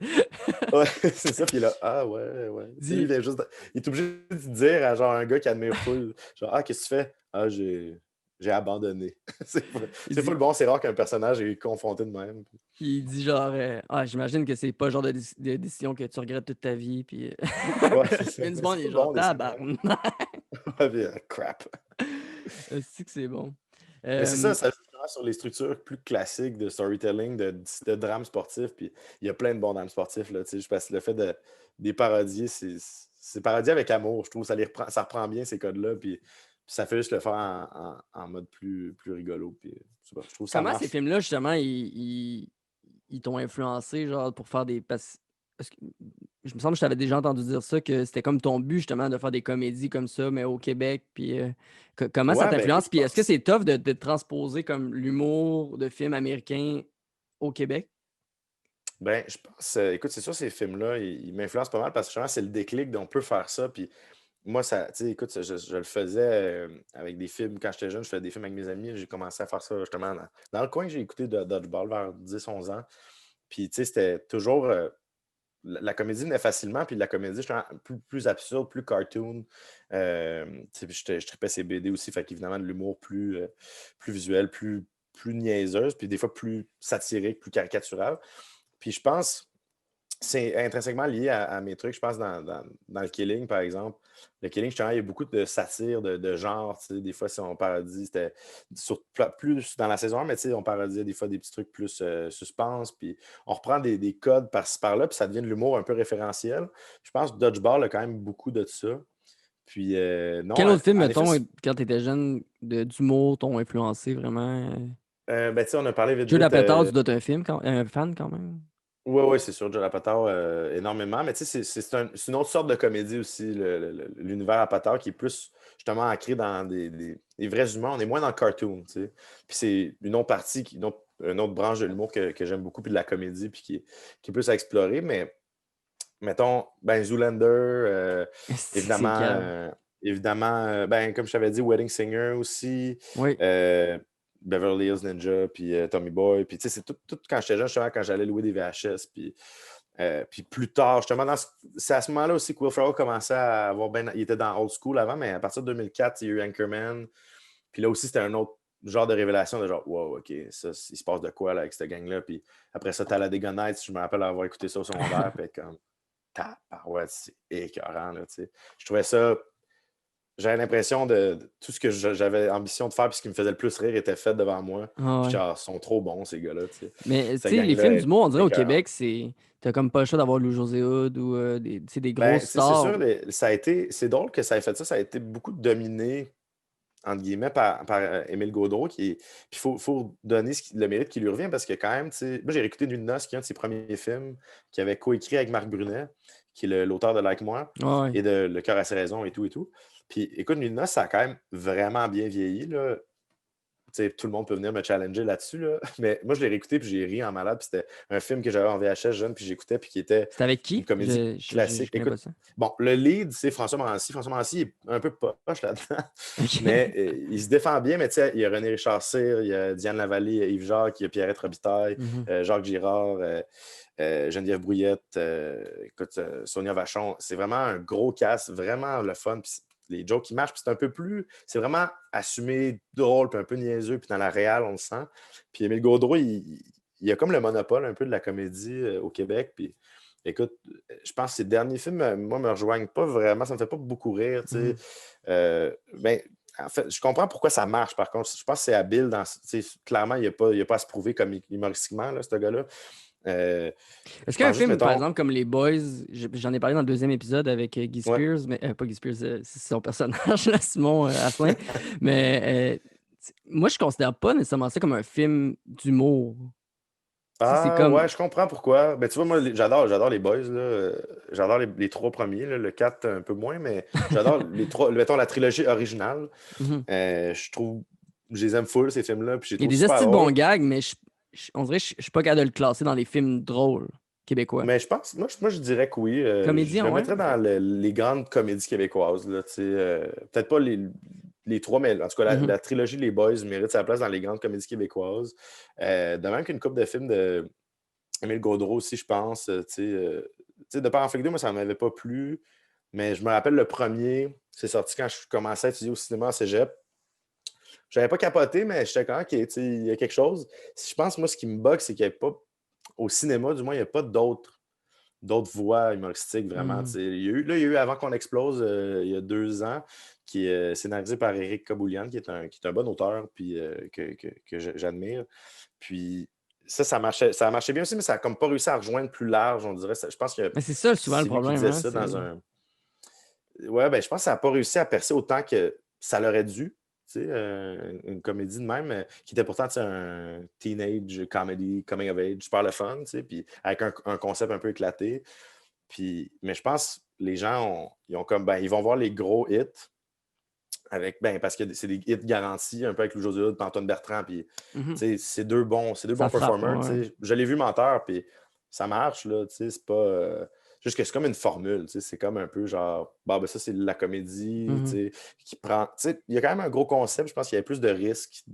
Ouais, c'est ça, puis là, ouais, ouais. Tu sais, lui, Il dit, il est obligé de dire à genre un gars qui admire full, genre, qu'est-ce que tu fais? J'ai abandonné. il C'est full dit, bon, c'est rare qu'un personnage est confronté de même. il dit genre j'imagine que c'est pas le genre de décision que tu regrettes toute ta vie. Puis Ouais, c'est ça. Vince Mais Vaughn, c'est il est full genre bon, des scènes de même. tabarnak. Ouais, puis, crap. C'est que c'est bon. Mais c'est ça, Euh, ça joue vraiment sur les structures plus classiques de storytelling, de drames sportifs. Puis il y a plein de bons drames sportifs, là, tu sais, je pense que le fait des parodier, c'est parodié avec amour, je trouve. Ça reprend bien ces codes-là, puis ça fait juste le faire en mode plus rigolo. Puis, je sais pas, je trouve que ça Comment ces marche. films-là, justement, ils t'ont influencé, genre, pour faire des. Parce que je me semble que je t'avais déjà entendu dire ça, que c'était comme ton but, justement, de faire des comédies comme ça, mais au Québec. Puis comment ça Ouais, ben écoute, t'influence? je Puis est-ce que pense. c'est tough de transposer comme l'humour de films américains au Québec? Ben, je pense, écoute, c'est sûr, ces films-là, ils m'influencent pas mal parce que justement, c'est le déclic d'on peut faire ça. Puis moi, ça, tu sais, écoute, je le faisais avec des films. Quand j'étais jeune, je faisais des films avec mes amis. J'ai commencé à faire ça justement dans le coin que j'ai écouté de Dodgeball vers 10 11 ans. Puis, tu sais, c'était toujours. La comédie venait facilement, puis la comédie, justement, plus absurde, plus cartoon. Tu sais, puis je tripais ces BD aussi, fait qu'évidemment, de l'humour plus visuel, plus niaiseuse, puis des fois plus satirique, plus caricatural. Puis je pense, c'est intrinsèquement lié à mes trucs. Je pense dans le Killing, par exemple. Le Killing, justement, il y a beaucoup de satire, de genre. Tu sais, des fois, si on parodie, c'était plus dans la saison 1, mais tu sais, on parodiait des fois des petits trucs plus suspense. Puis on reprend des codes par-ci par-là, puis ça devient de l'humour un peu référentiel. Je pense que Dodgeball a quand même beaucoup de ça. Puis non, Quel autre film, en effet, mettons, quand t'étais jeune, d'humour t'ont influencé vraiment? ben, tu sais, on a parlé vite Judd vite. Apatow, tu dois être un fan quand même. Oui, oui, c'est sûr, Joe Apatow, énormément. Mais tu sais, c'est une autre sorte de comédie aussi, l'univers Apatow, qui est plus justement ancré dans des vrais humains. On est moins dans le cartoon, tu sais. Puis c'est une autre partie, une autre une autre branche de l'humour que j'aime beaucoup, puis de la comédie, puis qui est plus à explorer. Mais mettons, ben Zoolander, C'est évidemment, cave. ben, comme je t'avais dit, Wedding Singer aussi, Oui. euh, Beverly Hills Ninja, puis Tommy Boy. Puis, tu sais, c'est tout quand j'étais jeune, justement, quand j'allais louer des VHS. Puis plus tard, justement, c'est à ce moment-là aussi que Will Ferrell commençait à avoir ben. Il était dans Old School avant, mais à partir de 2004, il y a eu Anchorman. Puis là aussi, c'était un autre genre de révélation de genre, wow, OK, ça, il se passe de quoi là, avec cette gang-là. Puis après ça, Talladega Nights, je me rappelle avoir écouté ça au secondaire, puis être comme, tabarouette, c'est écœurant, là, tu sais. Je trouvais ça. J'avais l'impression de tout ce que j'avais ambition de faire, puis ce qui me faisait le plus rire était fait devant moi. Ah Puis ouais. genre, ils sont trop bons, ces gars-là, tu sais. Mais tu Cette sais, les gang-là films est d'humour, on dirait au écœurante. Québec, c'est. T'as comme pas le choix d'avoir Lou José Hood ou des, tu sais, des Ben, grosses tu sais, c'est stars. sûr, ça a été. C'est drôle que ça ait fait ça. Ça a été beaucoup dominé, entre guillemets, par Émile Gaudreau. Puis il faut donner le mérite qui lui revient parce que, quand même, tu sais. Moi, j'ai réécouté Nuit de noces, qui est un de ses premiers films, qu'il avait coécrit avec Marc Brunet, qui est l'auteur de Like Moi, Ah ouais. et de Le cœur a ses raisons et tout et tout. Puis écoute, Nuit de noces, ça a quand même vraiment bien vieilli, là. Tu sais, tout le monde peut venir me challenger là-dessus, là. Mais moi, je l'ai réécouté, puis j'ai ri en malade. Puis c'était un film que j'avais en VHS jeune, puis j'écoutais, puis qui était C'était avec une qui? comédie Je classique. connais pas Écoute, ça. bon, le lead, c'est François Morancy. François Morancy est un peu poche là-dedans, mais Ok. il se défend bien. Mais tu sais, il y a René Richard Cyr, il y a Diane Lavallée, Yves Jacques, il y a Pierrette Robitaille, Mhm. Jacques Girard, Geneviève Brouillette, écoute, Sonia Vachon. C'est vraiment un gros cast, vraiment le fun. Puis les jokes qui marchent, puis c'est un peu plus. C'est vraiment assumé, drôle, puis un peu niaiseux, puis dans la réal, on le sent. Puis Émile Gaudreau, il a comme le monopole un peu de la comédie au Québec. Puis écoute, je pense que ses derniers films, moi, me rejoignent pas vraiment. Ça me fait pas beaucoup rire, tu sais. Mhm. Ben, en fait, je comprends pourquoi ça marche, par contre. Je pense que c'est habile. Clairement, il a pas à se prouver comme humoristiquement, là, ce gars-là. Est-ce Je qu'un pense juste, film, par mettons. exemple, comme Les Boys, j'en ai parlé dans le deuxième épisode avec Guy Ouais. Spears, mais pas Guy Spears, c'est son personnage, là, Simon Asselin. Mais moi, je considère pas nécessairement ça comme un film d'humour. Tu sais, c'est Ah comme. ouais, je comprends pourquoi. Ben, tu vois, moi, j'adore les boys, là. J'adore les trois premiers, là. Le 4 un peu moins, mais j'adore les trois. Mettons la trilogie originale. Mhm. Je trouve. Je les aime full, ces films-là, puis je les Il y a trouve des super astis de bons drôles. gags, mais on dirait que je suis pas capable de le classer dans les films drôles québécois. Mais je pense, moi, je dirais que oui. Je Comédien, le ouais, mettrais ok. dans les grandes comédies québécoises, là, tu sais. Peut-être pas les trois, mais en tout cas, Mhm. la trilogie Les Boys mérite sa place dans les grandes comédies québécoises. De même qu'une couple de films de Émile Gaudreau aussi, je pense. Tu sais, De Père en flic 2, moi, ça ne m'avait pas plu. Mais je me rappelle le premier, c'est sorti quand je commençais à étudier au cinéma à Cégep. J'avais pas capoté, mais j'étais quand même, OK, tu sais, il y a quelque chose. Je pense, moi, ce qui me bug, c'est qu'il n'y a pas, au cinéma, du moins, il n'y a pas d'autres voix humoristiques, vraiment. Tu Mhm. sais. Il y a eu Avant qu'on explose, il y a 2 ans, qui est scénarisé par Éric Kaboulian, qui est un bon auteur, puis que j'admire. Puis ça a marché bien aussi, mais ça n'a comme pas réussi à rejoindre plus large, on dirait. Je pense que Mais c'est ça souvent le c'est lui qui problème, disait hein, ça c'est. dans un. Ouais, ben je pense que ça n'a pas réussi à percer autant que ça l'aurait dû. Tu sais, une comédie de même, qui était pourtant tu sais, un teenage comedy, coming of age, super le fun, tu sais, puis avec un concept un peu éclaté. Mais je pense que les gens ils ont comme ben, ils vont voir les gros hits parce que c'est des hits garantis, un peu avec Lou José Hood, puis Antoine Bertrand, puis Mhm. c'est deux bons Ça frappe, performers, ouais. tu sais. Je l'ai vu menteur, puis ça marche, là, tu sais, c'est pas. Juste que c'est comme une formule, tu sais, c'est comme un peu genre, bah, ben ça, c'est la comédie, tu Mhm. sais, qui prend. Tu sais, il y a quand même un gros concept, je pense qu'il y a plus de risques.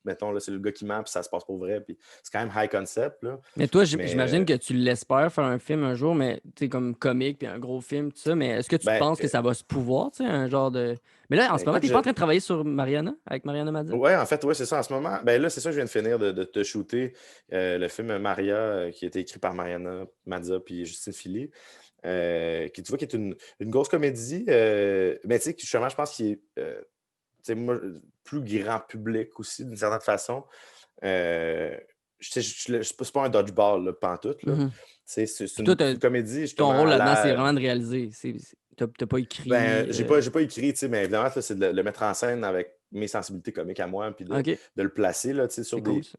Mettons, là, c'est le gars qui ment, puis ça se passe pour vrai, puis c'est quand même high concept, là. Mais toi, Mais, j'imagine que tu l'espères faire un film un jour, mais tu sais, comme comique, puis un gros film, tout ça. Mais est-ce que tu ben, penses que ça va se pouvoir, tu sais, un genre de. Mais là, en ce moment, écoute, t'es pas en train de travailler sur Mariana, avec Mariana Madza? ouais, en fait, ouais, c'est ça. En ce moment, ben là, c'est ça, je viens de finir de te shooter le film Maria, qui a été écrit par Mariana Mazza puis Justine Philly, qui, tu vois, qui est une grosse comédie, mais tu sais, justement, je pense qu'il est, tu sais, moi, plus grand public aussi, d'une certaine façon. Euh, c'est pas un dodgeball, là, pantoute, là. Mhm. C'est Puis toi, une comédie, ton justement, rôle à là-dedans, c'est la. vraiment de réaliser. T'as pas Ben, écrit. j'ai pas écrit, tu sais, mais évidemment, ça, c'est de le mettre en scène avec mes sensibilités comiques à moi, puis de, Ok, de le placer, là, tu sais, c'est cool ça.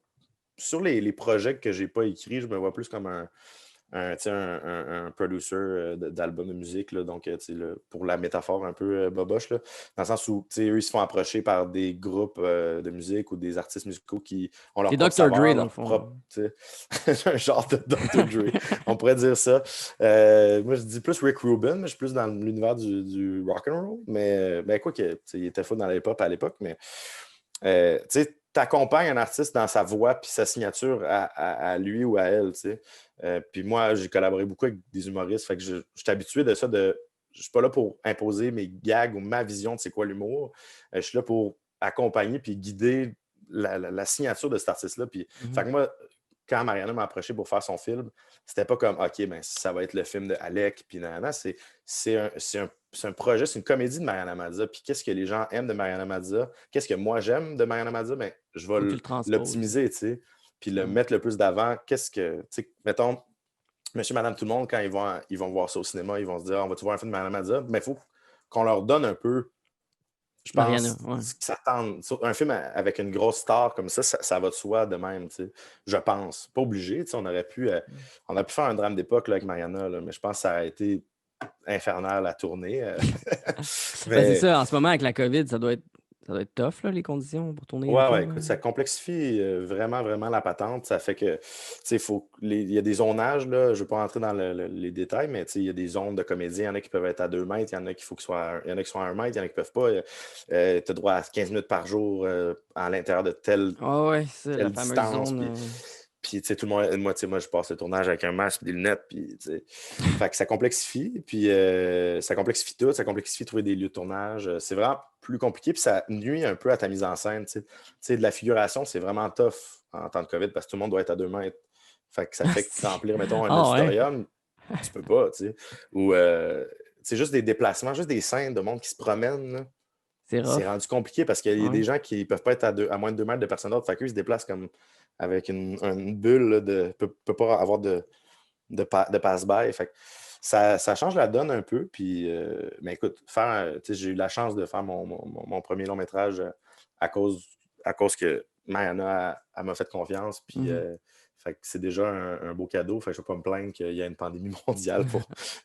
sur les projets que j'ai pas écrits, je me vois plus comme tu sais, un producer d'albums de musique, là, donc tu sais, pour la métaphore un peu boboche, là, dans le sens où tu sais, eux, ils se font approcher par des groupes de musique ou des artistes musicaux qui ont leur C'est propre Dr. Dre, saveur, dans le leur fond. propre, tu sais, un genre de Dr. Dre, on pourrait dire ça. Moi, je dis plus Rick Rubin, mais je suis plus dans l'univers du rock and roll, mais ben, quoi que, tu sais, il était fou dans la hip-hop à l'époque, mais tu sais, t'accompagnes un artiste dans sa voix puis sa signature à lui ou à elle, tu sais. Puis moi, j'ai collaboré beaucoup avec des humoristes, fait que je suis habitué de ça, je suis pas là pour imposer mes gags ou ma vision de c'est quoi l'humour. Je suis là pour accompagner puis guider la signature de cet artiste-là. Puis, fait Mhm. que moi, quand Mariana m'a approché pour faire son film, c'était pas comme OK, ben ça va être le film de Alec, puis nanana, c'est un projet, c'est une comédie de Mariana Mazza. Puis qu'est-ce que les gens aiment de Mariana Mazza? Qu'est-ce que moi j'aime de Mariana Mazza? Ben, je vais Faut que tu le transposes. l'optimiser, tu sais, puis le Mhm. mettre le plus d'avant. Qu'est-ce que, tu sais, mettons, monsieur, madame, tout le monde, quand ils vont voir ça au cinéma, ils vont se dire, on va-tu voir un film de Mariana Mazza? Mais il faut qu'on leur donne un peu, je Mariana, pense, ouais. ce qu'ils s'attendent. Un film avec une grosse star comme ça va de soi de même, tu sais. Je pense. Pas obligé, tu sais, on a pu faire un drame d'époque là, avec Mariana, là, mais je pense que ça a été infernal à tourner. Ben, c'est Mais ça, en ce moment, avec la COVID, ça doit être tough, là, les conditions pour tourner un ouais, ouais, film. écoute, ça complexifie vraiment, vraiment la patente. Ça fait que, tu sais, il y a des zonages, là, je ne veux pas rentrer dans les détails, mais tu sais, il y a des zones de comédien. Il y en a qui peuvent être à 2 mètres, il y en a qui faut qu'il soit, il y en a qui sont à 1 mètre, il y en a qui ne peuvent pas. Tu as droit à 15 minutes par jour à l'intérieur de Ah ouais, c'est ça, la telle fameuse distance. zone. Puis, tu sais, tout le monde, moi, tu sais, moi, je passe le tournage avec un masque, des lunettes, puis, tu sais, fait que ça complexifie, puis ça complexifie tout, ça complexifie trouver des lieux de tournage. C'est vraiment plus compliqué, puis ça nuit un peu à ta mise en scène, tu sais. Tu sais, de la figuration, c'est vraiment tough en temps de COVID, parce que tout le monde doit être à 2 mètres. Fait que ça fait que Asti. remplir, mettons, un Ah ouais, auditorium, tu peux pas, tu sais. Ou, c'est juste des déplacements, juste des scènes de monde qui se promènent, là. c'est C'est rough. rendu compliqué parce qu'il y a Ouais. des gens qui ne peuvent pas être à moins de 2 mètres de personne d'autre. Fait qu'eux, ils se déplacent comme avec une bulle là, peut pas avoir de passe-by. Fait que ça change la donne un peu. Puis, mais écoute, tu sais, j'ai eu la chance de faire mon premier long métrage à cause, à cause que Mariana elle m'a fait confiance. Puis, Mhm. fait que c'est déjà un beau cadeau. Fait que je ne vais pas me plaindre qu'il y a une pandémie mondiale pour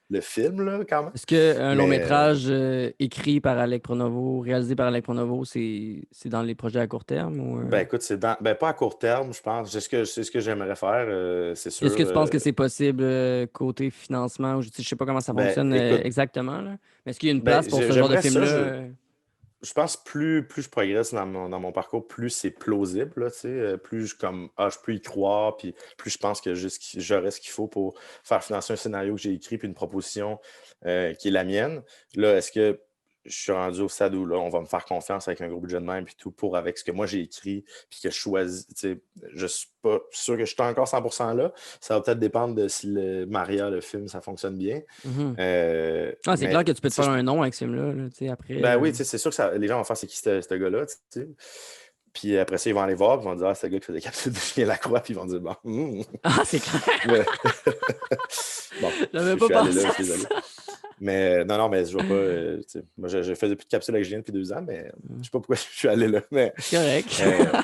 le film, là, quand même. Est-ce qu'un long Mais métrage écrit par Alec Pronovo, réalisé par Alec Pronovo, c'est dans les projets à court terme ou ben écoute, pas à court terme, je pense. C'est ce que j'aimerais faire, c'est sûr. est-ce que tu penses que c'est possible côté financement ou je sais pas comment ça Ben fonctionne écoute, exactement là. Mais est-ce qu'il y a une ben place pour ce genre de j'aimerais ça. film-là? Je pense plus je progresse dans mon parcours, plus c'est plausible, là, tu sais, plus je peux y croire, puis plus je pense que j'aurais ce qu'il faut pour faire financer un scénario que j'ai écrit, puis une proposition qui est la mienne. Là, est-ce que je suis rendu au stade où là, on va me faire confiance avec un gros budget de même, puis tout, pour avec ce que moi j'ai écrit, puis que je choisis, tu sais, je suis pas sûr que je suis encore 100% là. Ça va peut-être dépendre de si Maria, le film, ça fonctionne bien. Mhm. Ah, c'est clair Mais que tu peux te tu sais, faire un nom avec ce film-là, là, tu sais, après. ben oui, tu sais, c'est sûr que les gens vont faire c'est qui ce gars-là, tu sais. Puis après ça, ils vont aller voir, puis ils vont dire, ah, c'est le gars qui faisait capsule de Julien Lacroix, puis ils vont dire, bon, Ah, c'est clair! Mais- bon, J'avais je pas suis allé là, pensé je suis à désolé. ça! Mais non, non, mais je vois pas, tu sais, moi, je fais depuis de capsule avec Julien depuis 2 ans, mais je sais pas pourquoi je suis allé là. Mais C'est correct. euh,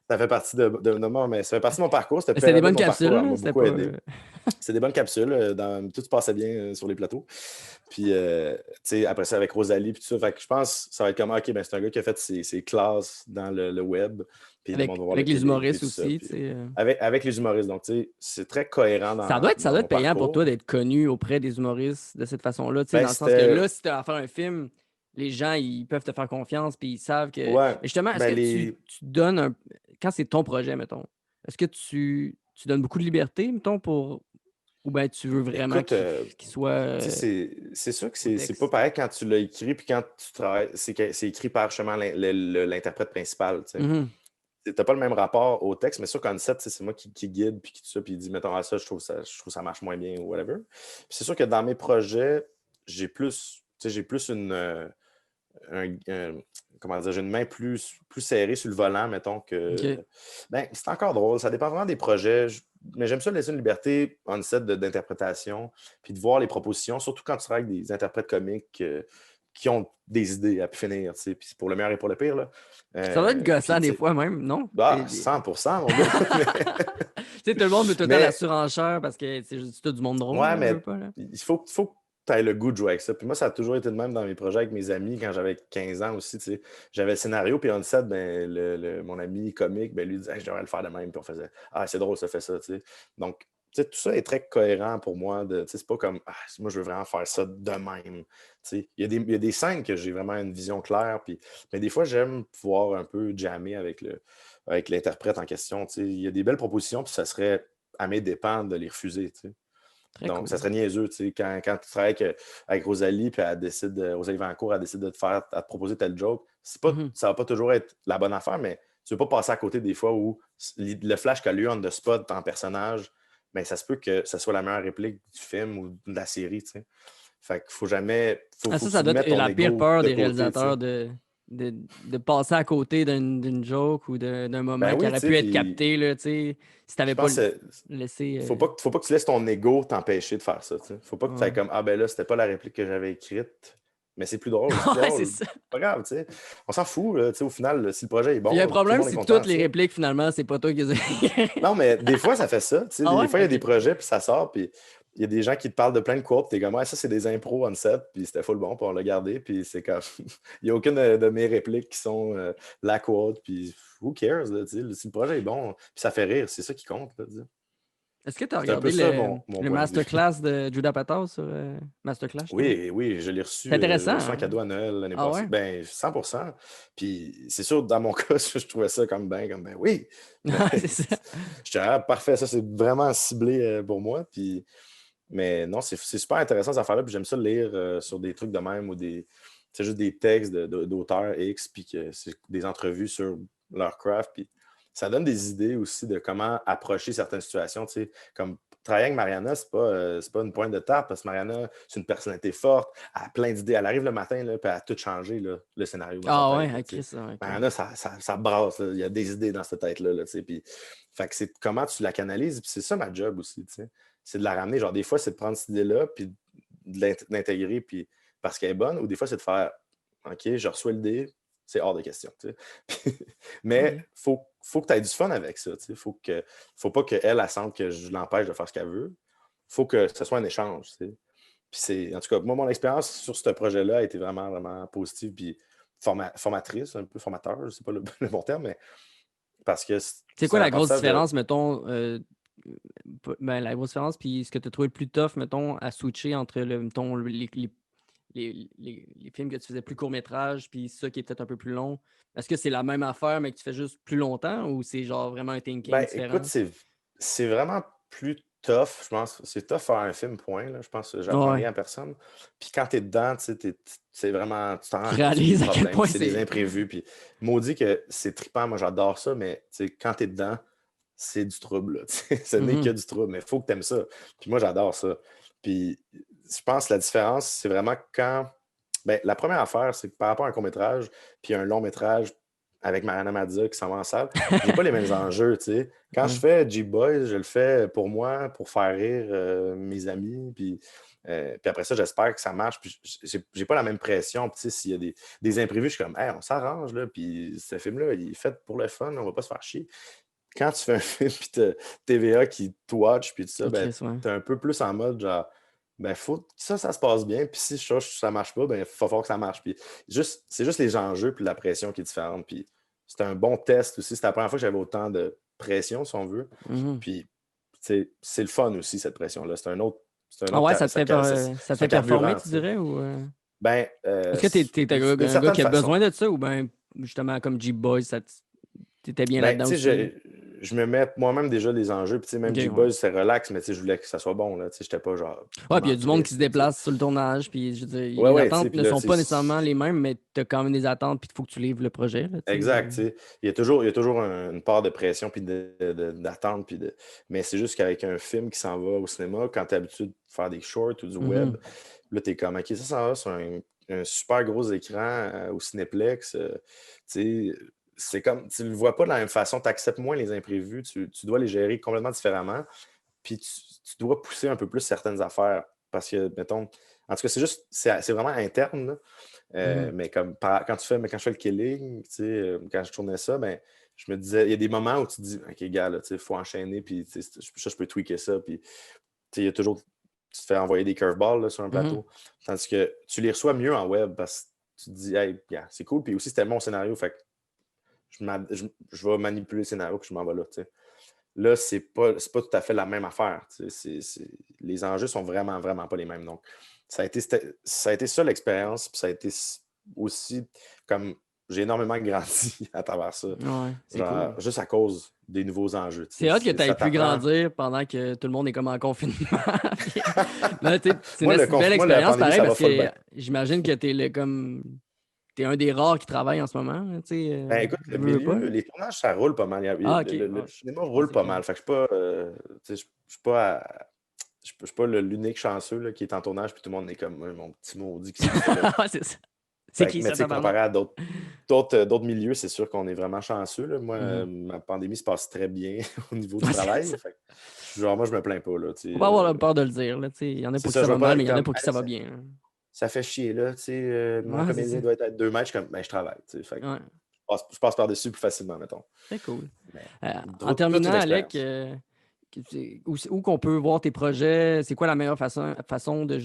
ça fait partie de moi, mais ça fait partie de mon parcours. Cette C'était des période-là bonnes de mon parcours capsules, elle là, m'a c'était beaucoup pas. aidé. C'est des bonnes capsules, tout se passait bien sur les plateaux. Puis, tu sais, après ça, avec Rosalie, puis tout ça, fait que je pense que ça va être comme, OK, ben c'est un gars qui a fait ses classes dans le web, puis le monde va voir le Avec les killing, puis humoristes tout ça. aussi, tu Puis, sais. avec les humoristes. Donc, tu sais, c'est très cohérent Ça dans doit mon être payant pour toi parcours. d'être connu auprès des humoristes de cette façon-là, tu sais, Ben, dans le sens que là, c'était. si tu as à faire un film, les gens, ils peuvent te faire confiance, puis ils savent que. Mais Ouais, justement, est-ce ben, que tu donnes un. Quand c'est ton projet, mettons, est-ce que tu donnes beaucoup de liberté, mettons, pour. Ou bien tu veux vraiment écoute, qu'il soit tu sais, c'est sûr que au c'est pas texte? pareil quand tu l'as écrit, puis quand tu travailles, c'est écrit par justement l'interprète principal, tu sais. Mhm. T'as pas le même rapport au texte, mais sur Concept, c'est moi qui guide, puis qui tout ça, puis il dit, mettons, ça, je trouve ça marche moins bien, ou whatever. Puis c'est sûr que dans mes projets, j'ai plus comment dire, j'ai une main plus serrée sur le volant, mettons, OK. Ben, c'est encore drôle, ça dépend vraiment des projets, mais j'aime ça laisser une liberté on-set d'interprétation, puis de voir les propositions, surtout quand tu travailles avec des interprètes comiques qui ont des idées à pu finir, tu sais, puis c'est pour le meilleur et pour le pire, là. Ça doit être Puis, gossant tu des sais, fois même, non? ah, 100%, mon gars. Tu sais, tout le monde veut tout le temps la Mais, surenchère parce que c'est juste tout du monde drôle, ouais, là, veut mais pas, là. il faut que tu aies le goût de jouer avec ça. Puis moi, ça a toujours été de même dans mes projets avec mes amis quand j'avais 15 ans aussi. Tu sais. J'avais le scénario, puis on set, ben, mon ami comique, ben, lui disait hey, je devrais le faire de même. Puis on faisait ah, c'est drôle, ça fait ça. Tu sais. Donc, tu sais, tout ça est très cohérent pour moi. Tu sais, c'est pas comme ah, moi, je veux vraiment faire ça de même. Tu sais. Il y a des scènes que j'ai vraiment une vision claire. Puis, mais des fois, j'aime pouvoir un peu jammer avec l'interprète en question. Tu sais. Il y a des belles propositions, puis ça serait à mes dépens de les refuser. Tu sais. Très Donc, ça cool. serait niaiseux, tu sais, quand tu travailles avec Rosalie, puis Rosalie Vancourt, elle décide de te proposer tel joke, Mhm. ça va pas toujours être la bonne affaire, mais tu veux pas passer à côté des fois où le flash qu'a eu on the spot en personnage, mais ça se peut que ce soit la meilleure réplique du film ou de la série, tu sais. Fait qu'il faut jamais, Ah, faut ça, que tu ça doit mettes être ton la pire ego peur de des côté, tu sais. réalisateurs de passer à côté d'une joke ou d'un Ben moment qui oui, tu aurait sais, pu être puis capté, là, tu sais, si je t'avais pas pense que laissé. faut pas que tu laisses ton ego t'empêcher de faire ça. Tu sais. Faut pas que tu ailles Ouais. comme ah ben là, c'était pas la réplique que j'avais écrite, mais c'est plus drôle. C'est plus Ouais, c'est drôle. ça. Pas grave, tu sais. On s'en fout, là, tu sais, au final, là, si le projet est Il y a un bon, tout le problème monde est si content, toutes tu les sais. répliques, finalement, c'est pas toi qui les as. Non, mais des fois, ça fait ça. Tu sais, Ah des ouais? fois, il y a des Ok. projets, puis ça sort, puis il y a des gens qui te parlent de plein de quotes, puis t'es comme, ouais, ça, c'est des impros on set, puis c'était full bon, puis on l'a gardé, puis c'est comme, il n'y a aucune de mes répliques qui sont la quote, puis who cares, là, tu sais, si le projet est bon, puis ça fait rire, c'est ça qui compte, là, tu sais. Est-ce que tu as C'est un peu regardé ça mon le point de vue. masterclass de Judah Patel sur Masterclass, justement? Oui, oui, C'est je intéressant, l'ai reçu en hein? cadeau à Noël l'année Ah passée. ouais? Ben, 100%. Puis c'est sûr, dans mon cas, je trouvais ça comme ben oui. Ben, Ouais, c'est ça. j'étais ah, parfait, ça c'est vraiment ciblé pour moi. Puis, mais non, c'est super intéressant cette affaire-là. Puis j'aime ça lire sur des trucs de même ou c'est juste des textes d'auteurs X, puis que c'est des entrevues sur leur craft. Puis ça donne des idées aussi de comment approcher certaines situations. Tu sais, comme travailler avec Mariana, c'est pas une pointe de table parce que Mariana, c'est une personnalité forte, elle a plein d'idées. Elle arrive le matin, là, puis elle a tout changé, là, le scénario dans sa Ah ouais, tête. Là, ah, tu sais. Chris, ah, ok. Mariana, ça brasse, là. Il y a des idées dans cette tête-là. Là, tu sais, puis, fait que c'est comment tu la canalises, puis c'est ça ma job aussi. Tu sais. C'est de la ramener. Genre, des fois, c'est de prendre cette idée-là, puis de l'intégrer, puis parce qu'elle est bonne, ou des fois, c'est de faire OK, je reçois l'idée, c'est hors de question. Tu sais. Mais Ok. faut que tu aies du fun avec ça. Tu sais. Faut pas qu'elle elle sente que je l'empêche de faire ce qu'elle veut. Faut que ce soit un échange. Tu sais. Puis en tout cas, moi, mon expérience sur ce projet-là a été vraiment, vraiment positive, puis formatrice, un peu formateur, je ne sais pas le, le bon terme, mais parce que C'est c'est quoi un la grosse apprentissage de. différence, mettons, ben, la grosse différence, puis ce que tu as trouvé le plus tough, mettons, à switcher entre mettons, les films que tu faisais plus court-métrage, puis ça qui est peut-être un peu plus long. Est-ce que c'est la même affaire, mais que tu fais juste plus longtemps, ou c'est genre vraiment un thinking Ben, écoute, différent? c'est vraiment plus tough, je pense. C'est tough faire un film, point. Là. Je pense que j'apprends Ouais. rien à personne. Puis quand tu es dedans, tu sais, c'est vraiment, tu t'en Tu rends compte, c'est des réalises à quel problèmes, point puis c'est des c'est. imprévus. Puis maudit que c'est trippant, moi j'adore ça, mais tu sais, quand tu es dedans, c'est du trouble. Là, tu sais. Ce n'est que Mhm. du trouble, mais il faut que tu aimes ça. Puis moi, j'adore ça. Puis je pense que la différence, c'est vraiment quand. Ben, la première affaire, c'est que par rapport à un court-métrage, puis un long-métrage avec Mariana Mazza qui s'en va en salle, j'ai pas les mêmes enjeux, tu sais. Quand je Ouais. fais G-Boys, je le fais pour moi, pour faire rire mes amis, puis après ça, j'espère que ça marche, puis j'ai pas la même pression, puis tu sais, s'il y a des imprévus, je suis comme, hey, on s'arrange, là, puis ce film-là, il est fait pour le fun, on va pas se faire chier. Quand tu fais un film, puis t'as TVA qui te watch, puis tout ça, Et ben, Chris, ouais. t'es un peu plus en mode, genre, ben, faut que ça se passe bien, puis si ça marche pas, ben, il va falloir que ça marche, puis c'est juste les enjeux, puis la pression qui est différente, puis c'est un bon test aussi. C'était la première fois que j'avais autant de pression, si on veut. Mhm. Puis, c'est le fun aussi, cette pression-là. C'est un Ah autre ouais, ça te fait, ça te c'est un fait performer, carburant, tu tu sais. dirais, ou. Ben, Est-ce que t'es d'une un gars certaine qui a façon. besoin de ça ou ben justement comme G-Boy, t'étais bien Ben, là-dedans tu sais, aussi? je me mets moi-même déjà des enjeux. Puis, tu sais, Ok, même ouais. G-Buzz, c'est relax, mais tu sais, je voulais que ça soit bon, là. Tu sais, j'étais pas genre Ouais, puis il y a piment du monde qui se triste, là, tu sais. déplace sur le tournage, puis je veux dire, Ouais, les ouais, tu sais, attentes puis ne là, sont tu pas nécessairement sais, les mêmes, mais t'as quand même des attentes, puis il faut que tu livres le projet, là, tu sais. exact, tu sais. Il y a toujours une part de pression puis d'attente. Mais c'est juste qu'avec un film qui s'en va au cinéma, quand tu es habitué de faire des shorts ou du web, Mhm. là, tu es comme, OK, ça s'en va sur un super gros écran au Cinéplex. Tu sais, c'est comme, tu le vois pas de la même façon, tu acceptes moins les imprévus, tu dois les gérer complètement différemment. Puis tu dois pousser un peu plus certaines affaires. Parce que, mettons, en tout cas, c'est vraiment interne, là. Mhm. Mais mais quand je fais le killing, tu sais, quand je tournais ça, ben, je me disais, il y a des moments où tu te dis, OK, gars, là, tu sais, il faut enchaîner, puis tu sais, je peux tweaker ça, puis tu sais, il y a toujours, tu te fais envoyer des curveballs là, sur un Mhm. plateau. Tandis que tu les reçois mieux en web parce que tu te dis, hey, gars, c'est cool, puis aussi c'était mon scénario, fait que je vais manipuler le scénario, puis je m'en vais là, tu sais. Là, c'est pas tout à fait la même affaire. Les enjeux sont vraiment, vraiment pas les mêmes. Donc, ça a été ça l'expérience. Puis ça a été aussi comme j'ai énormément grandi à travers ça. Ouais, c'est Genre, cool. juste à cause des nouveaux enjeux. C'est hot que tu aies Ça pu t'apprend. grandir pendant que tout le monde est comme en confinement. Puis- Mais tu sais, Moi, c'est une belle moi, la expérience pandémie, pareil ça va parce full que bien. j'imagine que t'es un des rares qui travaille en ce moment, hein, tu sais, Ben, écoute, le veux pas. milieu, les tournages, ça roule pas mal. Ah, ok. Le Ah, cinéma ah, roule c'est pas cool. mal. Fait que je suis pas, tu sais, je suis pas je suis pas l'unique chanceux là, qui est en tournage, puis tout le monde est comme mon petit maudit, qu'est-ce qu'il fait là? Ouais, c'est ça. C'est qui Mais ça, tu sais, tabarnak? comparé à d'autres milieux, c'est sûr qu'on est vraiment chanceux, là. Moi, Mhm. ma pandémie se passe très bien au niveau du Ouais, c'est ça. travail. Fait que, genre, moi, je me plains pas, là. Tu Faut sais, pas avoir peur de le dire, là, tu sais. Il y en a c'est pour qui ça, ça je va vais pas mal, mais être il y en a comme, pour qui ça hey, va bien, hein. ça fait chier, là. Tu sais, mon Ouais, c'est ça. comédien doit être à 2 mètres. Je suis comme, ben, je travaille. Tu sais, fait que Ouais, je passe par-dessus plus facilement, mettons. très cool. Mais En toute une terminant, Alec, expérience. où qu'on peut voir tes projets? C'est quoi la meilleure façon de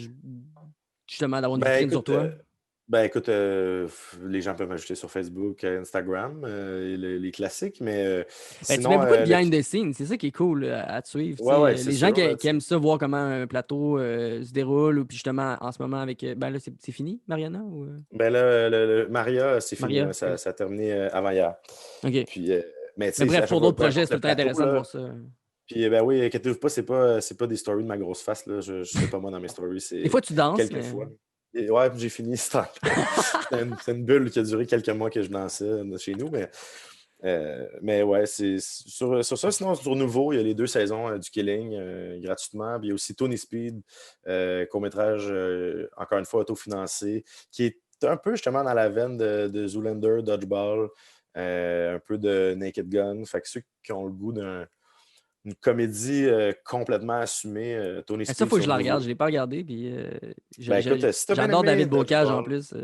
justement d'avoir une Ben, vitrine sur écoute, toi? les gens peuvent m'ajouter sur Facebook, Instagram, les classiques, mais Ben, tu mets sinon, beaucoup de behind the scenes, c'est ça qui est cool à te suivre. Tu ouais, ouais, sais. c'est Les gens sûr, là, qui tu sais. aiment ça, voir comment un plateau se déroule, ou puis justement en ce moment avec. Ben là, c'est fini, Mariana ou Ben là, Maria, c'est fini, ouais, Maria? Ok. ça a terminé avant hier. Ok. Puis, mais tu Mais sais, à bref, chaque pour fois, d'autres peu projets, importe c'est tout le le temps plateau, intéressant de là. voir ça. Puis, ben oui, inquiétez-vous pas, c'est pas des stories de ma grosse face, là. Je fais pas moi dans mes stories, Des fois, c'est tu danses, quelques mais. fois. Et ouais, puis j'ai fini ce temps-là. C'est une bulle qui a duré quelques mois que je dansais chez nous, mais ouais, sur ça. Sinon, sur Nouveau, il y a les 2 saisons du Killing gratuitement. Puis il y a aussi Tony Speed, court-métrage, encore une fois, autofinancé, qui est un peu justement dans la veine de Zoolander, Dodgeball, un peu de Naked Gun. Fait que ceux qui ont le goût d'une comédie complètement assumée, Tony Ça, Speed faut que je sur la regarde. Nouveau. Je l'ai pas regardé, puis Ben écoute, si t'as bien j'adore aimé David Bocage en Dodgeball, plus.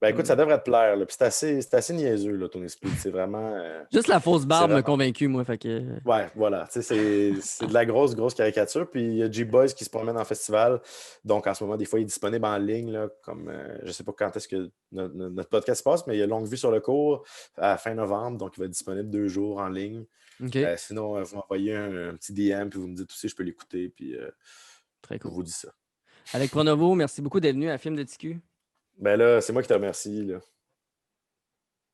ben écoute, ça Comme- devrait te plaire, là. Puis c'est assez niaiseux, là, Tony Speed. C'est vraiment. Juste la fausse C'est barbe me vraiment. convaincu, moi. Fait que. Ouais, voilà. Tu sais, c'est de la grosse caricature. Puis il y a G-Boys qui se promène en festival. Donc en ce moment, des fois, il est disponible en ligne. Là, comme je sais pas quand est-ce que notre podcast se passe, mais il y a Longue Vue sur le cours à la fin novembre. Donc il va être disponible 2 jours en ligne. OK. Sinon, vous m'envoyez un petit DM puis vous me dites aussi, je peux l'écouter. Puis Très je cool. vous dis ça. Alec Pronovo, merci beaucoup d'être venu à Film de TQ. Ben là, c'est moi qui te remercie, là.